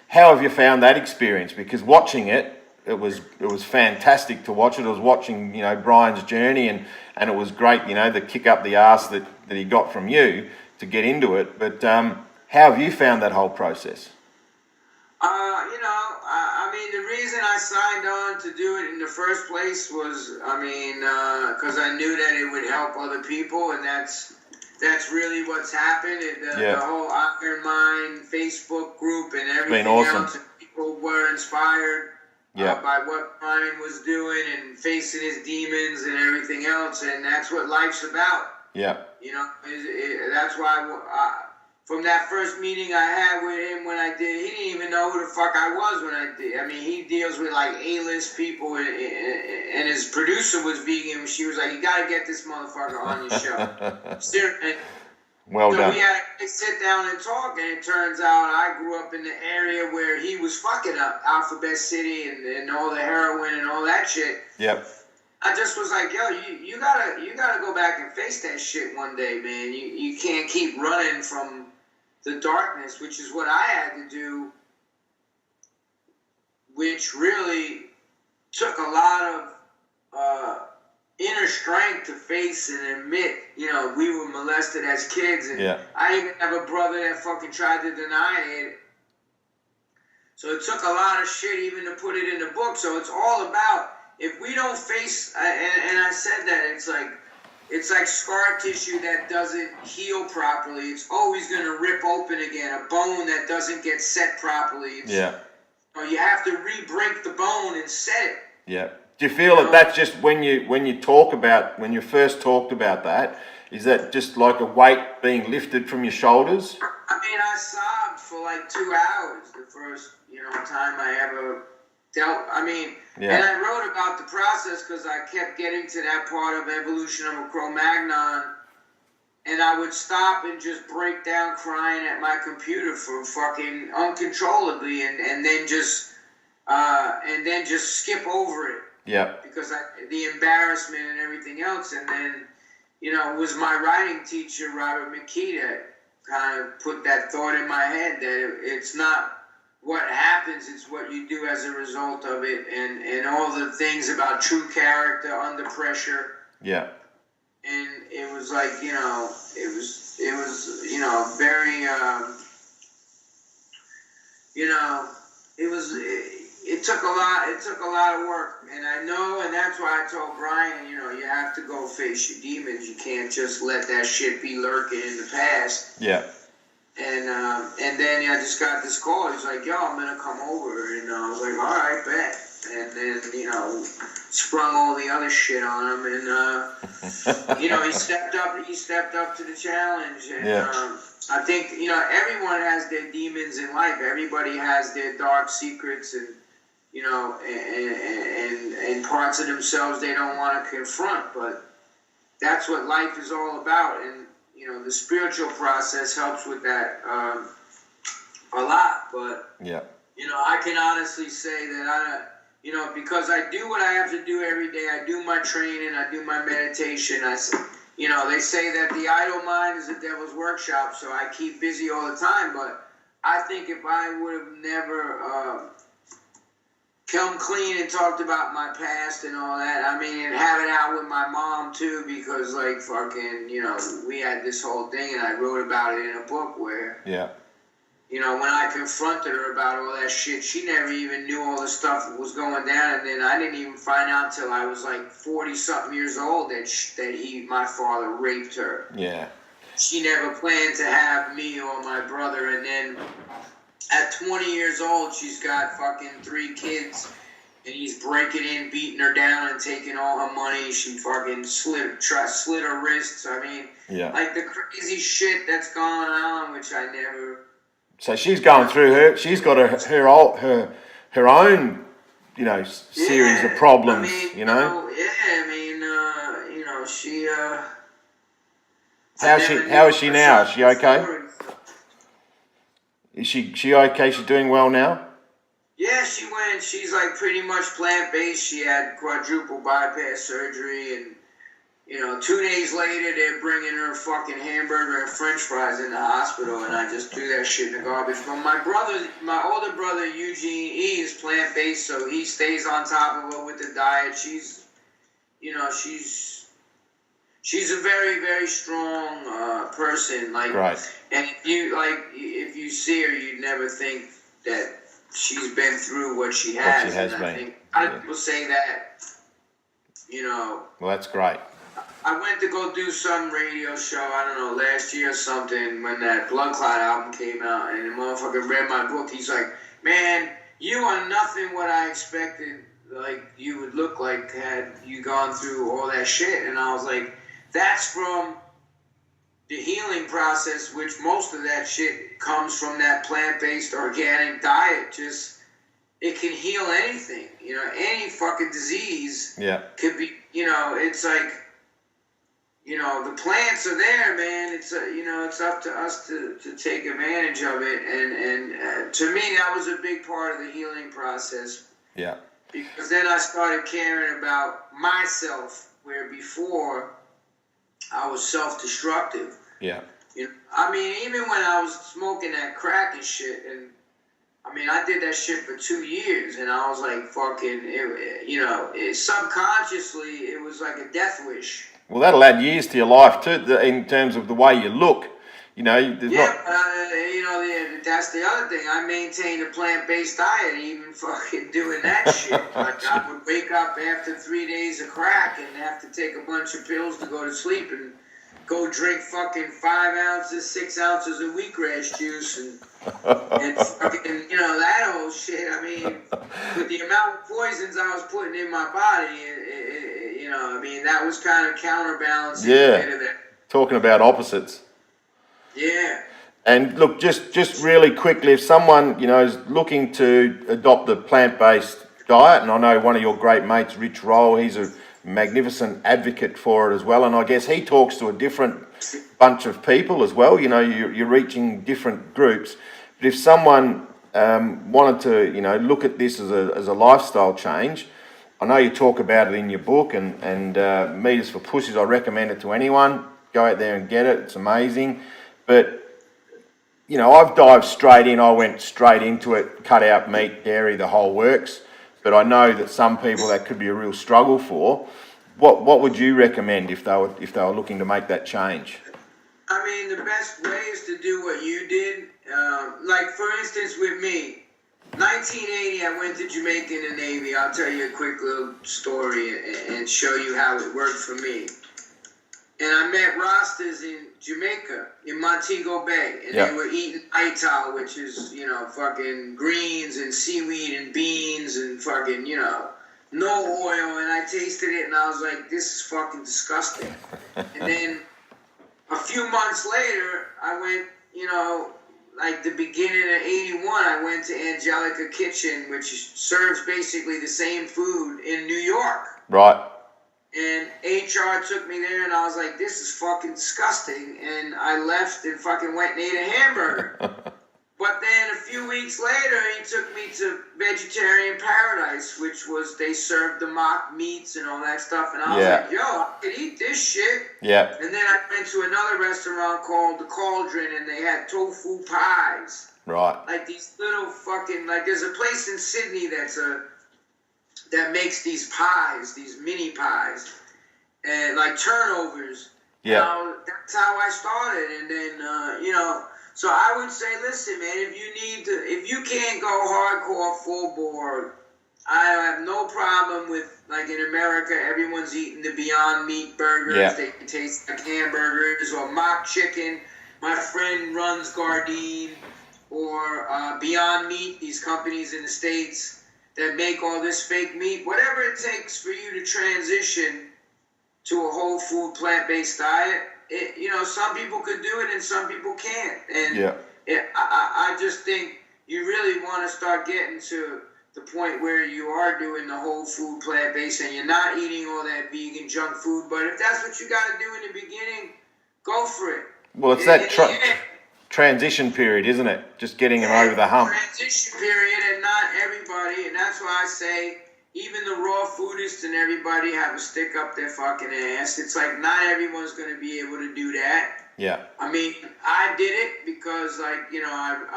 How have you found that experience? Because watching it was fantastic to watch it. I was watching, you know, Brian's journey, and it was great, you know, the kick up the arse that he got from you to get into it. But how have you found that whole process? You know, I mean, the reason I signed on to do it in the first place was, because I knew that it would help other people, and that's really what's happened. The whole Iron Mind Facebook group and everything else, and people were inspired by what Brian was doing and facing his demons and everything else, and that's what life's about. Yeah. You know, that's why from that first meeting I had with him when I did, he didn't even know who the fuck I was when I did. I mean, he deals with like A-list people, and his producer was vegan. She was like, "You got to get this motherfucker on your show." Seriously. Well done. So we had to sit down and talk, and it turns out I grew up in the area where he was fucking up, Alphabet City and all the heroin and all that shit. Yep. I just was like, yo, you gotta go back and face that shit one day, man. You can't keep running from the darkness, which is what I had to do, which really took a lot of inner strength to face and admit, you know, we were molested as kids, and I even have a brother that fucking tried to deny it. So it took a lot of shit even to put it in the book. So it's all about, if we don't face, and I said that, it's like scar tissue that doesn't heal properly. It's always going to rip open again. A bone that doesn't get set properly. You have to re-break the bone and set it. Yeah. Do you feel that that's just when you first talked about that, is that just like a weight being lifted from your shoulders? I mean, I sobbed for like 2 hours the first, time I ever dealt. I mean, and I wrote about the process because I kept getting to that part of evolution of a Cro-Magnon, and I would stop and just break down crying at my computer for fucking uncontrollably, and then just skip over it. Yeah. Because the embarrassment and everything else, and then, you know, it was my writing teacher, Robert McKee, that kind of put that thought in my head that it's not what happens, it's what you do as a result of it, and all the things about true character under pressure. Yeah. And it was like, you know, it was, you know, very, you know, it took a lot of work, and I know, and that's why I told Brian, you know, you have to go face your demons. You can't just let that shit be lurking in the past. Yeah. And then I just got this call. He's like, yo, I'm gonna come over, and I was like, all right, bet. And then, you know, sprung all the other shit on him, and you know, he stepped up to the challenge, and I think, you know, everyone has their demons in life. Everybody has their dark secrets, and, you know, and parts of themselves they don't want to confront, but that's what life is all about. And, you know, the spiritual process helps with that a lot. But, yeah, you know, I can honestly say that you know, because I do what I have to do every day. I do my training. I do my meditation. You know, they say that the idle mind is the devil's workshop, so I keep busy all the time. But I think if I would have never come clean and talked about my past and all that, I mean, and have it out with my mom too, because like fucking, you know, we had this whole thing, and I wrote about it in a book where, yeah, you know, when I confronted her about all that shit, she never even knew all the stuff that was going down. And then I didn't even find out till I was like 40-something years old that my father raped her. Yeah. She never planned to have me or my brother. And then at 20 years old, she's got fucking 3 kids. And he's breaking in, beating her down, and taking all her money. She fucking slit her wrists. I mean, yeah, like the crazy shit that's going on, which I never... So she's going through she's got her own, you know, series of problems, I mean, you know. You know, she. How is she now? Is she okay? Is she okay? She's doing well now? Yeah, she's like pretty much plant-based. She had quadruple bypass surgery, and, you know, 2 days later, they're bringing her fucking hamburger and french fries in the hospital, and I just threw that shit in the garbage. But my older brother, Eugene E., is plant-based, so he stays on top of her with the diet. She's a very, very strong person. Like, right. And if you see her, you'd never think that she's been through what she has. What she has and been. I think I will say that, you know. Well, that's great. I went to go do some radio show, I don't know, last year or something, when that Blood Clot album came out, and the motherfucker read my book. He's like, man, you are nothing what I expected, like, you would look like had you gone through all that shit. And I was like, that's from the healing process, which most of that shit comes from that plant-based organic diet. Just, it can heal anything, you know, any fucking disease. Yeah. Could be, you know, it's like, you know, the plants are there, man. It's you know, it's up to us to take advantage of it, and to me that was a big part of the healing process. Yeah. Because then I started caring about myself, where before I was self-destructive. Yeah. You know, I mean, even when I was smoking that crack and shit, and I mean, I did that shit for 2 years, and I was like, fucking, you know, subconsciously, it was like a death wish. Well, that'll add years to your life too, in terms of the way you look. You know, there's yeah, not. But you know, that's the other thing. I maintained a plant-based diet, even fucking doing that shit. Like, I would wake up after 3 days of crack and have to take a bunch of pills to go to sleep, and go drink fucking 5 ounces, 6 ounces of wheatgrass juice, and fucking, you know, that whole shit. I mean, with the amount of poisons I was putting in my body, you know, I mean, that was kind of counterbalancing. Yeah. Talking about opposites. Yeah. And look, just really quickly, if someone, you know, is looking to adopt the plant-based diet, and I know one of your great mates, Rich Roll, he's a magnificent advocate for it as well, and I guess he talks to a different bunch of people as well. You know, you're reaching different groups. But if someone wanted to, you know, look at this as a lifestyle change, I know you talk about it in your book, and Meters for Pussies, I recommend it to anyone. Go out there and get it. It's amazing. But, you know, I've dived straight in. I went straight into it, cut out meat, dairy, the whole works. But I know that some people that could be a real struggle for. What would you recommend if they were looking to make that change? I mean, the best way is to do what you did. Like, for instance, with me, 1980, I went to Jamaica in the Navy. I'll tell you a quick little story and show you how it worked for me. And I met Rastas in Jamaica, in Montego Bay, and they were eating ital, which is, you know, fucking greens and seaweed and beans and fucking, you know, no oil. And I tasted it, and I was like, this is fucking disgusting. And then a few months later, I went, you know, like the beginning of 81, I went to Angelica Kitchen, which serves basically the same food in New York. Right. And HR took me there, and I was like, this is fucking disgusting. And I left and fucking went and ate a hamburger. But then a few weeks later, he took me to Vegetarian Paradise, which was, they served the mock meats and all that stuff. And I was like, yo, I could eat this shit. Yeah. And then I went to another restaurant called The Cauldron, and they had tofu pies. Right. Like these little fucking, like there's a place in Sydney that makes these pies, these mini pies, and like turnovers. Yeah. That's how I started. And then, you know, so I would say, listen, man, if you can't go hardcore full bore, I have no problem with, like in America, everyone's eating the Beyond Meat burgers. Yeah. They can taste like hamburgers or mock chicken. My friend runs Gardein or Beyond Meat, these companies in the States that make all this fake meat. Whatever it takes for you to transition to a whole food plant-based diet, you know, some people could do it and some people can't. And I just think you really want to start getting to the point where you are doing the whole food plant-based and you're not eating all that vegan junk food. But if that's what you got to do in the beginning, go for it. Well, it's that transition period, isn't it? Just getting them over the hump. Transition period, and not everybody. And that's why I say even the raw foodists and everybody have a stick up their fucking ass. It's like not everyone's going to be able to do that. Yeah. I mean, I did it because, like, you know, I've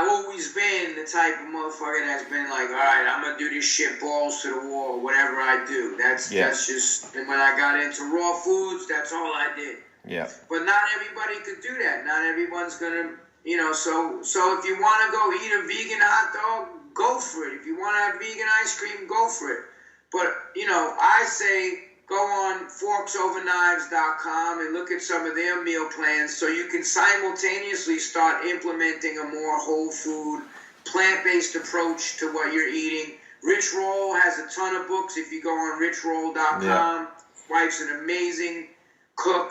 always been the type of motherfucker that's been like, all right, I'm going to do this shit balls to the wall, whatever I do. That's just, and when I got into raw foods, that's all I did. Yeah. But not everybody could do that. Not everyone's going to, you know, so if you want to go eat a vegan hot dog, go for it. If you want to have vegan ice cream, go for it. But, you know, I say go on forksOverKnives.com and look at some of their meal plans so you can simultaneously start implementing a more whole food, plant-based approach to what you're eating. Rich Roll has a ton of books if you go on richroll.com. Yeah. Wife's an amazing cook.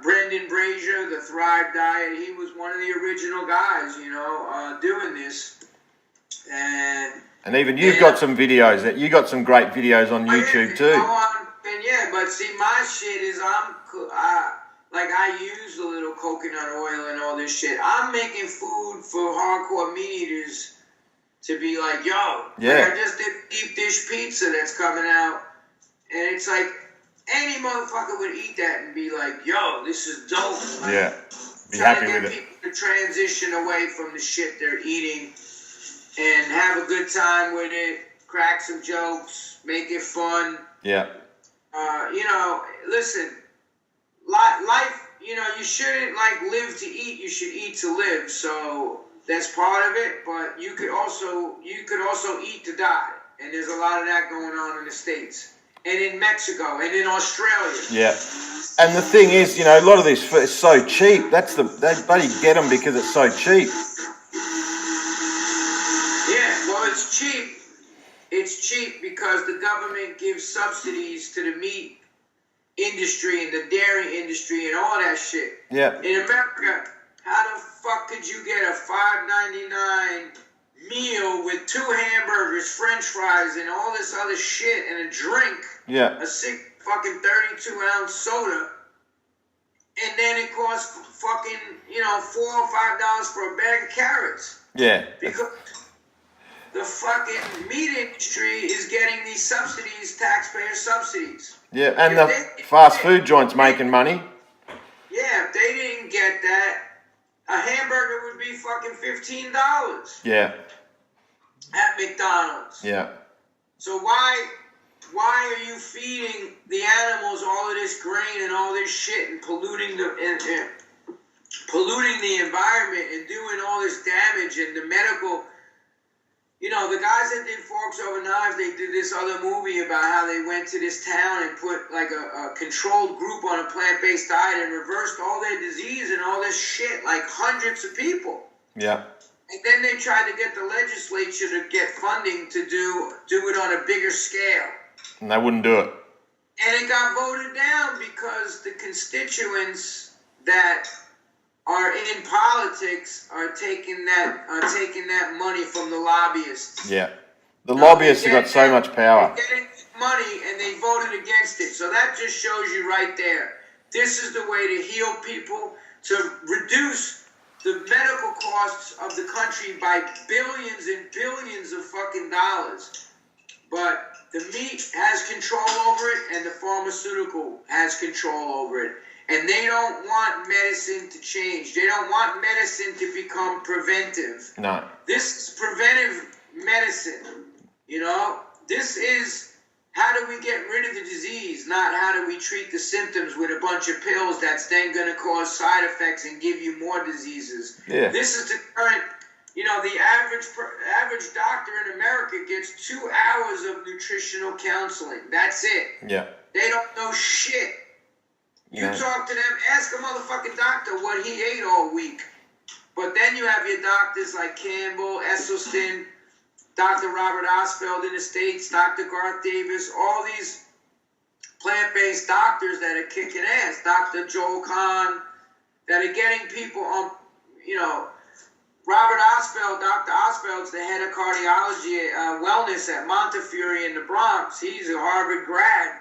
Brendan Brazier, the Thrive Diet, he was one of the original guys, you know, doing this. And even you've got some videos that you got some great videos on YouTube too. But see, my shit is I use a little coconut oil and all this shit. I'm making food for hardcore meat eaters to be like, yo, I just did deep dish pizza that's coming out, and it's like any motherfucker would eat that and be like, yo, this is dope. Like, be happy with it. Trying to get people to transition away from the shit they're eating and have a good time with it, crack some jokes, make it fun. Yeah. You know, listen, life, you know, you shouldn't like live to eat, you should eat to live. So that's part of it, but you could also eat to die. And there's a lot of that going on in the States and in Mexico and in Australia. Yeah. And the thing is, you know, a lot of this is so cheap. They bloody get them because it's so cheap. Yeah, well, it's cheap. It's cheap because the government gives subsidies to the meat industry and the dairy industry and all that shit. Yeah. In America, how the fuck could you get a $5.99 meal with 2 hamburgers, French fries, and all this other shit and a drink? Yeah. A $6 fucking 32-ounce soda, and then it costs fucking, $4 or $5 for a bag of carrots. Yeah. Because the fucking meat industry is getting these subsidies, taxpayer subsidies. Yeah, and the fast food joints making money. Yeah, if they didn't get that, a hamburger would be fucking $15. Yeah. At McDonald's. Yeah. So why are you feeding the animals all of this grain and all this shit and polluting the environment and doing all this damage and the medical? The guys that did Forks Over Knives, they did this other movie about how they went to this town and put like a controlled group on a plant-based diet and reversed all their disease and all this shit, like hundreds of people. Yeah. And then they tried to get the legislature to get funding to do it on a bigger scale. And they wouldn't do it. And it got voted down because the constituents that are in politics are taking that money from the lobbyists. Yeah. The lobbyists have got so much power. They're getting money and they voted against it. So that just shows you right there. This is the way to heal people, to reduce the medical costs of the country by billions and billions of fucking dollars. But the meat has control over it and the pharmaceutical has control over it. And they don't want medicine to change. They don't want medicine to become preventive. No. This is preventive medicine. This is how do we get rid of the disease, not how do we treat the symptoms with a bunch of pills that's then going to cause side effects and give you more diseases. Yeah. This is the current, the average doctor in America gets 2 hours of nutritional counseling. That's it. Yeah. They don't know shit. You talk to them, ask a motherfucking doctor what he ate all week. But then you have your doctors like Campbell, Esselstyn, Dr. Robert Osfeld in the States, Dr. Garth Davis, all these plant-based doctors that are kicking ass, Dr. Joel Kahn, that are getting people on, Robert Osfeld, Dr. Osfeld's the head of cardiology wellness at Montefiore in the Bronx. He's a Harvard grad,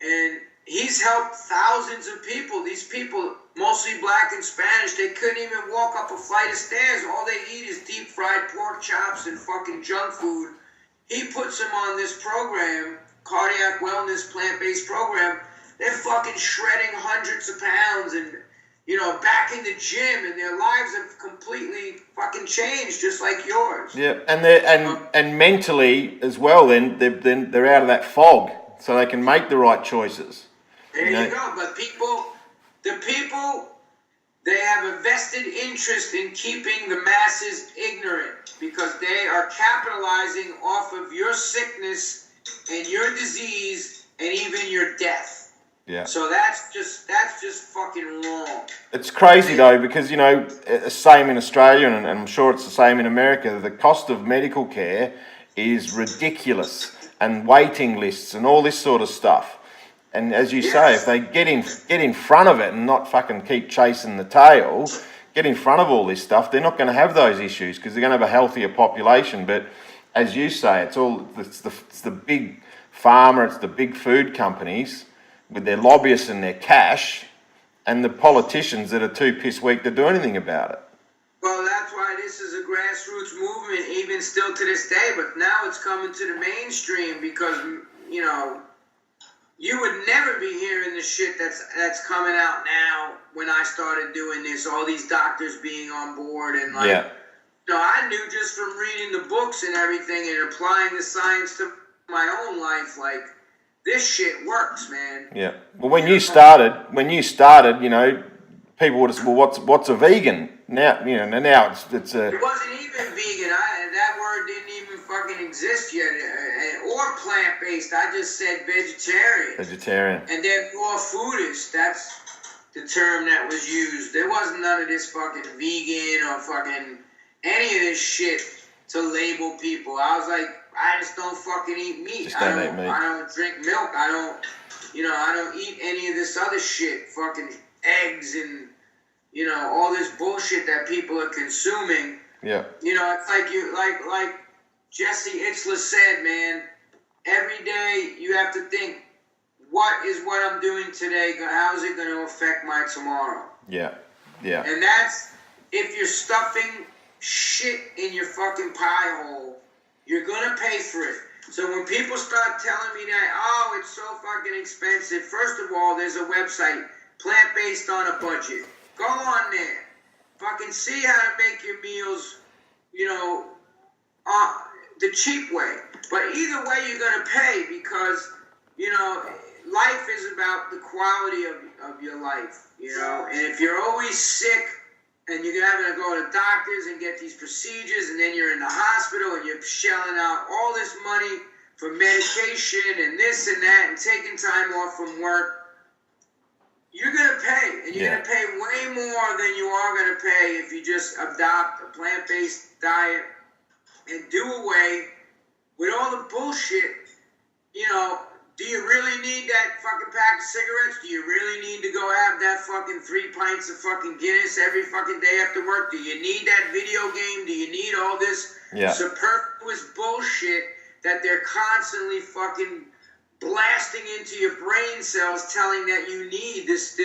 and he's helped thousands of people. These people, mostly black and Spanish, they couldn't even walk up a flight of stairs. All they eat is deep fried pork chops and fucking junk food. He puts them on this program, cardiac wellness plant-based program. They're fucking shredding hundreds of pounds and, back in the gym, and their lives have completely fucking changed, just like yours. Yeah, and mentally as well. Then they're out of that fog, so they can make the right choices. There you go. But the people, they have a vested interest in keeping the masses ignorant because they are capitalizing off of your sickness and your disease and even your death. Yeah. So that's just fucking wrong. It's crazy though because the same in Australia and I'm sure it's the same in America. The cost of medical care is ridiculous, and waiting lists and all this sort of stuff. And as you say, if they get in front of it and not fucking keep chasing the tail, get in front of all this stuff, they're not going to have those issues because they're going to have a healthier population. But as you say, it's the big pharma, it's the big food companies with their lobbyists and their cash, and the politicians that are too piss weak to do anything about it. Well, that's why this is a grassroots movement, even still to this day. But now it's coming to the mainstream because you would never be hearing the shit that's coming out now when I started doing this, all these doctors being on board and I knew just from reading the books and everything and applying the science to my own life, like, this shit works, man. Yeah. Well, when you started, people would have said, well, what's a vegan? Now, now it's a... It wasn't even vegan. That word didn't even fucking exist yet. Or plant-based. I just said vegetarian. Vegetarian. And then raw foodist. That's the term that was used. There wasn't none of this fucking vegan or fucking any of this shit to label people. I was like, I just don't fucking eat meat. Just don't eat meat. I don't drink milk. I don't eat any of this other shit. Fucking eggs and, all this bullshit that people are consuming. Yeah. It's like Jesse Itzler said, man, every day you have to think, what I'm doing today, how is it going to affect my tomorrow? Yeah. Yeah. And that's, if you're stuffing shit in your fucking pie hole, you're going to pay for it. So when people start telling me that, oh, it's so fucking expensive, first of all, there's a website, Plant-Based on a Budget. Go on there. Fucking see how to make your meals, the cheap way. But either way, you're going to pay because, life is about the quality of your life, And if you're always sick and you're having to go to doctors and get these procedures and then you're in the hospital and you're shelling out all this money for medication and this and that and taking time off from work, you're going to pay. And you're going to pay way more than you are going to pay if you just adopt a plant-based diet and do away with all the bullshit. Do you really need that fucking pack of cigarettes? Do you really need to go have that fucking 3 pints of fucking Guinness every fucking day after work? Do you need that video game? Do you need all this superfluous bullshit that they're constantly fucking blasting into your brain cells, telling that you need this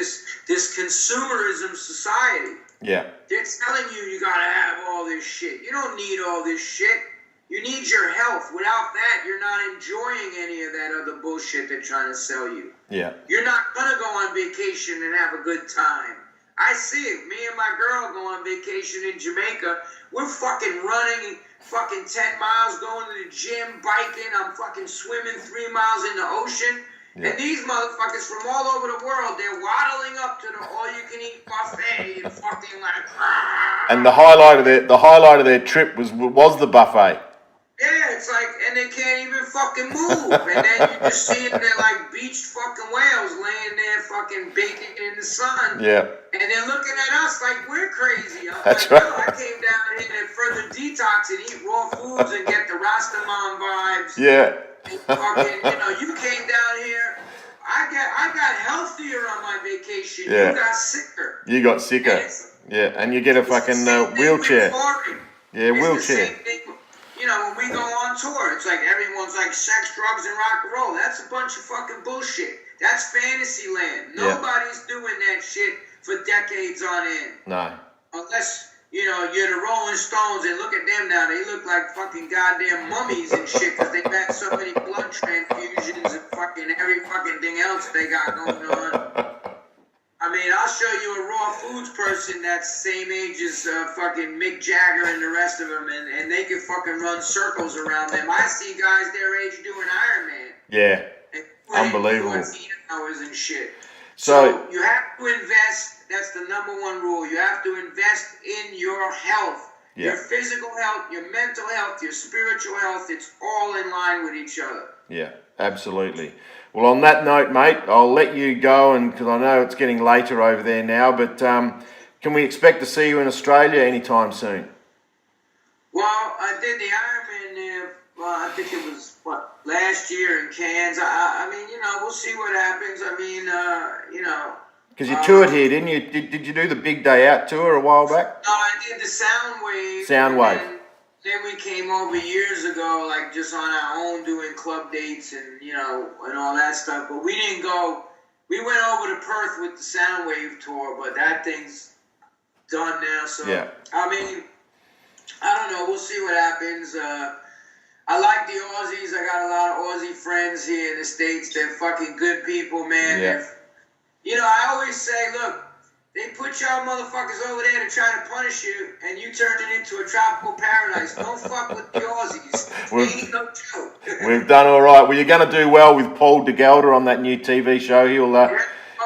consumerism society? Yeah. They're telling you gotta have all this shit. You don't need all this shit. You need your health. Without that, you're not enjoying any of that other bullshit they're trying to sell you. Yeah. You're not going to go on vacation and have a good time. I see it. Me and my girl go on vacation in Jamaica. We're fucking running fucking 10 miles, going to the gym, biking. I'm fucking swimming 3 miles in the ocean. Yeah. And these motherfuckers from all over the world, they're waddling up to the all-you-can-eat buffet and fucking like... And the highlight of their trip was the buffet. Yeah, it's like, and they can't even fucking move. And then you just see them, they're like beached fucking whales laying there fucking baking in the sun. Yeah. And they're looking at us like we're crazy. That's like, right. No, I came down here to further detox and eat raw foods and get the Rastaman vibes. Yeah. And fucking, you came down here. I got healthier on my vacation. Yeah. You got sicker. You got sicker. And you get a fucking wheelchair. Yeah, wheelchair. When we go on tour, it's like everyone's like sex, drugs, and rock and roll. That's a bunch of fucking bullshit. That's fantasy land. Nobody's doing that shit for decades on end. No. Unless, you're the Rolling Stones and look at them now. They look like fucking goddamn mummies and shit because they've had so many blood transfusions and fucking every fucking thing else they got going on. I mean, I'll show you a raw foods person that's same age as fucking Mick Jagger and the rest of them, and they can fucking run circles around them. I see guys their age doing Ironman. Yeah. And Unbelievable. 14 hours and shit. So you have to invest. That's the number one rule. You have to invest in your health. Yeah. Your physical health, your mental health, your spiritual health. It's all in line with each other. Yeah, absolutely. Well, on that note, mate, I'll let you go, and because I know it's getting later over there now, but can we expect to see you in Australia anytime soon? Well, I did the Ironman there, I think it was, last year in Cairns. I mean, we'll see what happens. I mean, Because you toured here, didn't you? Did you do the Big Day Out tour a while back? No, I did the Soundwave. Soundwave. Then we came over years ago, like just on our own doing club dates and, and all that stuff. But we didn't go, we went over to Perth with the Soundwave tour, but that thing's done now. So, yeah. I mean, I don't know. We'll see what happens. I like the Aussies. I got a lot of Aussie friends here in the States. They're fucking good people, man. Yeah. I always say, look, they put y'all motherfuckers over there to try to punish you, and you turn it into a tropical paradise. Don't fuck with the Aussies. They ain't no joke. We've done all right. Well, you're going to do well with Paul de Gelder on that new TV show. He'll.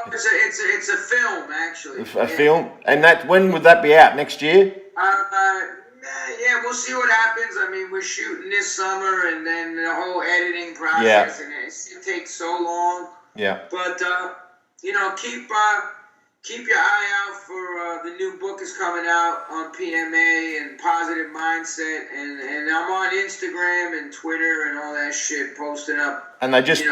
It's a film, actually. A film, and when would that be out? Next year? Yeah, we'll see what happens. I mean, we're shooting this summer, and then the whole editing process, and it takes so long. Yeah. But keep your eye out for the new book is coming out on PMA and Positive Mindset, and I'm on Instagram and Twitter and all that shit, posting up. And they just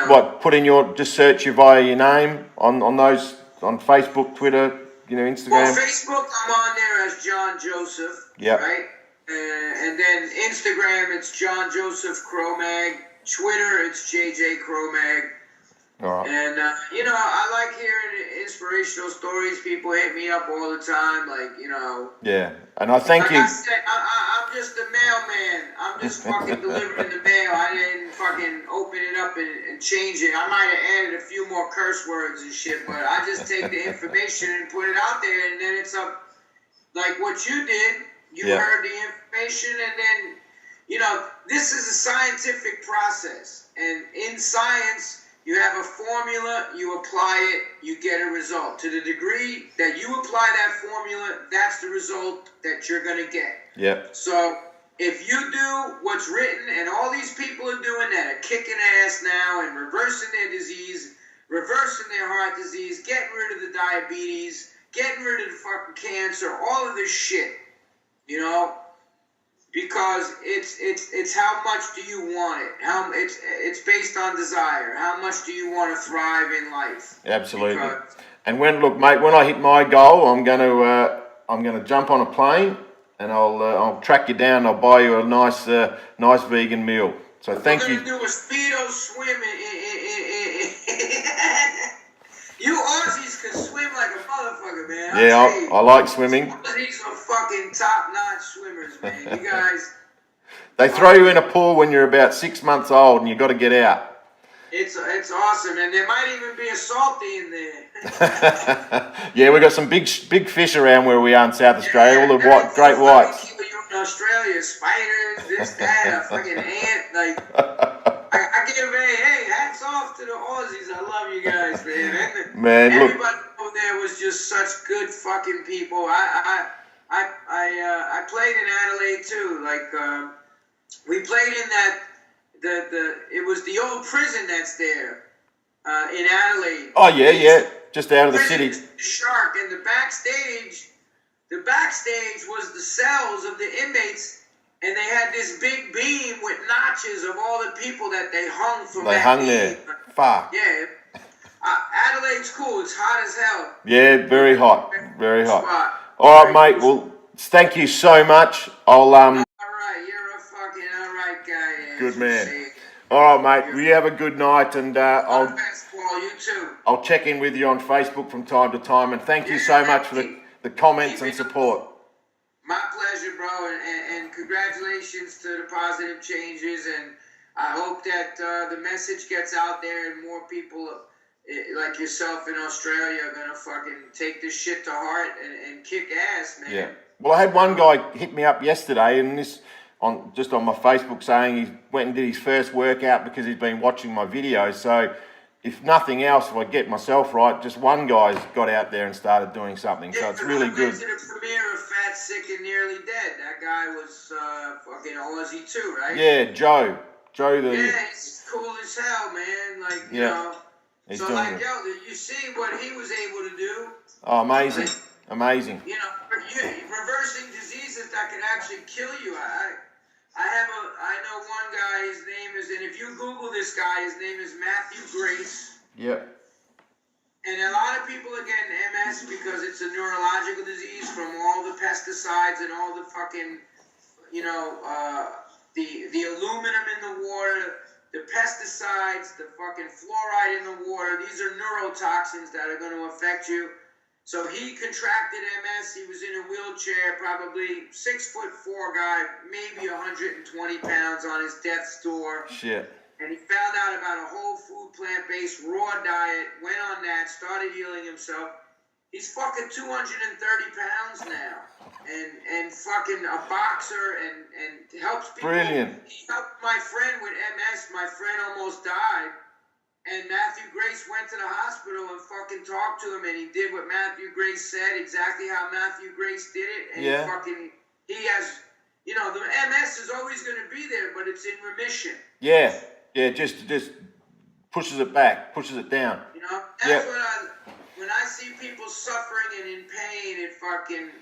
just search you via your name on those on Facebook, Twitter, Instagram. Well, Facebook, I'm on there as John Joesph. Yeah. Right. And then Instagram, it's John Joesph Cromag. Twitter, it's JJ Cromag. All right. And, you know, I like hearing inspirational stories. People hit me up all the time, like, you know. Yeah, and I thank like you. I said, I'm just a mailman. I'm just fucking delivering the mail. I didn't fucking open it up and change it. I might have added a few more curse words and shit, but I just take the information and put it out there, and then it's up, like what you did. You heard the information, and then, you know, this is a scientific process. And in science, you have a formula, you apply it, you get a result. To the degree that you apply that formula, that's the result that you're going to get. Yep. So if you do what's written, and all these people are doing that, are kicking ass now and reversing their disease, reversing their heart disease, getting rid of the diabetes, getting rid of the fucking cancer, all of this shit, you know, because it's how much do you want it? It's based on desire. How much do you want to thrive in life? Absolutely. Because, and when I hit my goal, I'm gonna jump on a plane and I'll track you down. I'll buy you a nice vegan meal. So thank you. We're gonna do a speedo swim You Aussies can swim like a motherfucker, man. Yeah, I like swimming. Aussies are fucking top-notch swimmers, man. You guys. They throw you in a pool when you're about 6 months old, and you got to get out. It's awesome, and there might even be a salty in there. Yeah, we got some big fish around where we are in South Australia. All the great whites. You in Australia, spiders, this, that, a fucking ant, like. I give hey, hats off to the Aussies. I love you guys, man. Man, look. Everybody over there was just such good fucking people. I played in Adelaide too. Like we played in that it was the old prison that's there in Adelaide. Oh yeah, just out of the city. The Shark, and the backstage was the cells of the inmates. And they had this big beam with notches of all the people that they hung from. They hung there. Fuck. Yeah. Adelaide's cool. It's hot as hell. Yeah, very hot. Very hot. All right, mate. Well, thank you so much. All right, you're a fucking all right guy. Yeah. Good man. All right, mate. You have a good night, and all the best, Paul. You too. I'll check in with you on Facebook from time to time, and thank you so much for the comments and support. My pleasure, bro, and congratulations to the positive changes, and I hope that the message gets out there and more people like yourself in Australia are gonna fucking take this shit to heart and kick ass, man. Yeah. Well, I had one guy hit me up yesterday, and on my Facebook, saying he went and did his first workout because he's been watching my videos. So, if nothing else, if I get myself right, just one guy's got out there and started doing something. So it's really good. To the premiere of Fat, Sick, and Nearly Dead. That guy was fucking Aussie too, right? Yeah, Joe. Yeah, he's cool as hell, man. Like, you know. He's so, doing like, it. yo, you see what he was able to do? Oh, amazing. Amazing. You know, reversing diseases that could actually kill you. I know one guy, his name is, and if you Google this guy, his name is Matthew Grace. Yep. And a lot of people are getting MS because it's a neurological disease from all the pesticides and all the fucking, you know, the aluminum in the water, the pesticides, the fucking fluoride in the water. These are neurotoxins that are going to affect you. So he contracted MS. He was in a wheelchair, probably 6'4" guy, maybe 120 pounds on his death's door. Shit. And he found out about a whole food, plant-based, raw diet, went on that, started healing himself. He's fucking 230 pounds now. And fucking a boxer and helps people. Brilliant. He helped my friend with MS. My friend almost died. And Matthew Grace went to the hospital and fucking talked to him, and he did what Matthew Grace said, exactly how Matthew Grace did it. And he has, you know, the MS is always going to be there, but it's in remission. Yeah, just pushes it back, pushes it down. You know, that's when I see people suffering and in pain and fucking,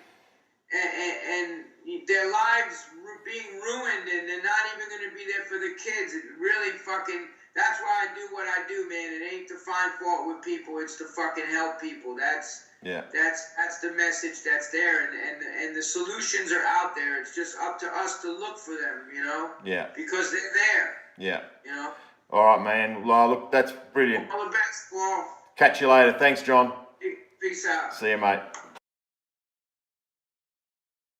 and their lives being ruined, and they're not even going to be there for the kids. It really fucking. That's why I do what I do, man. It ain't to find fault with people. It's to fucking help people. That's the message that's there, and the solutions are out there. It's just up to us to look for them, you know. Yeah. Because they're there. Yeah. You know. All right, man. Well, look, that's brilliant. All the best, Paul. Catch you later. Thanks, John. Peace out. See you, mate.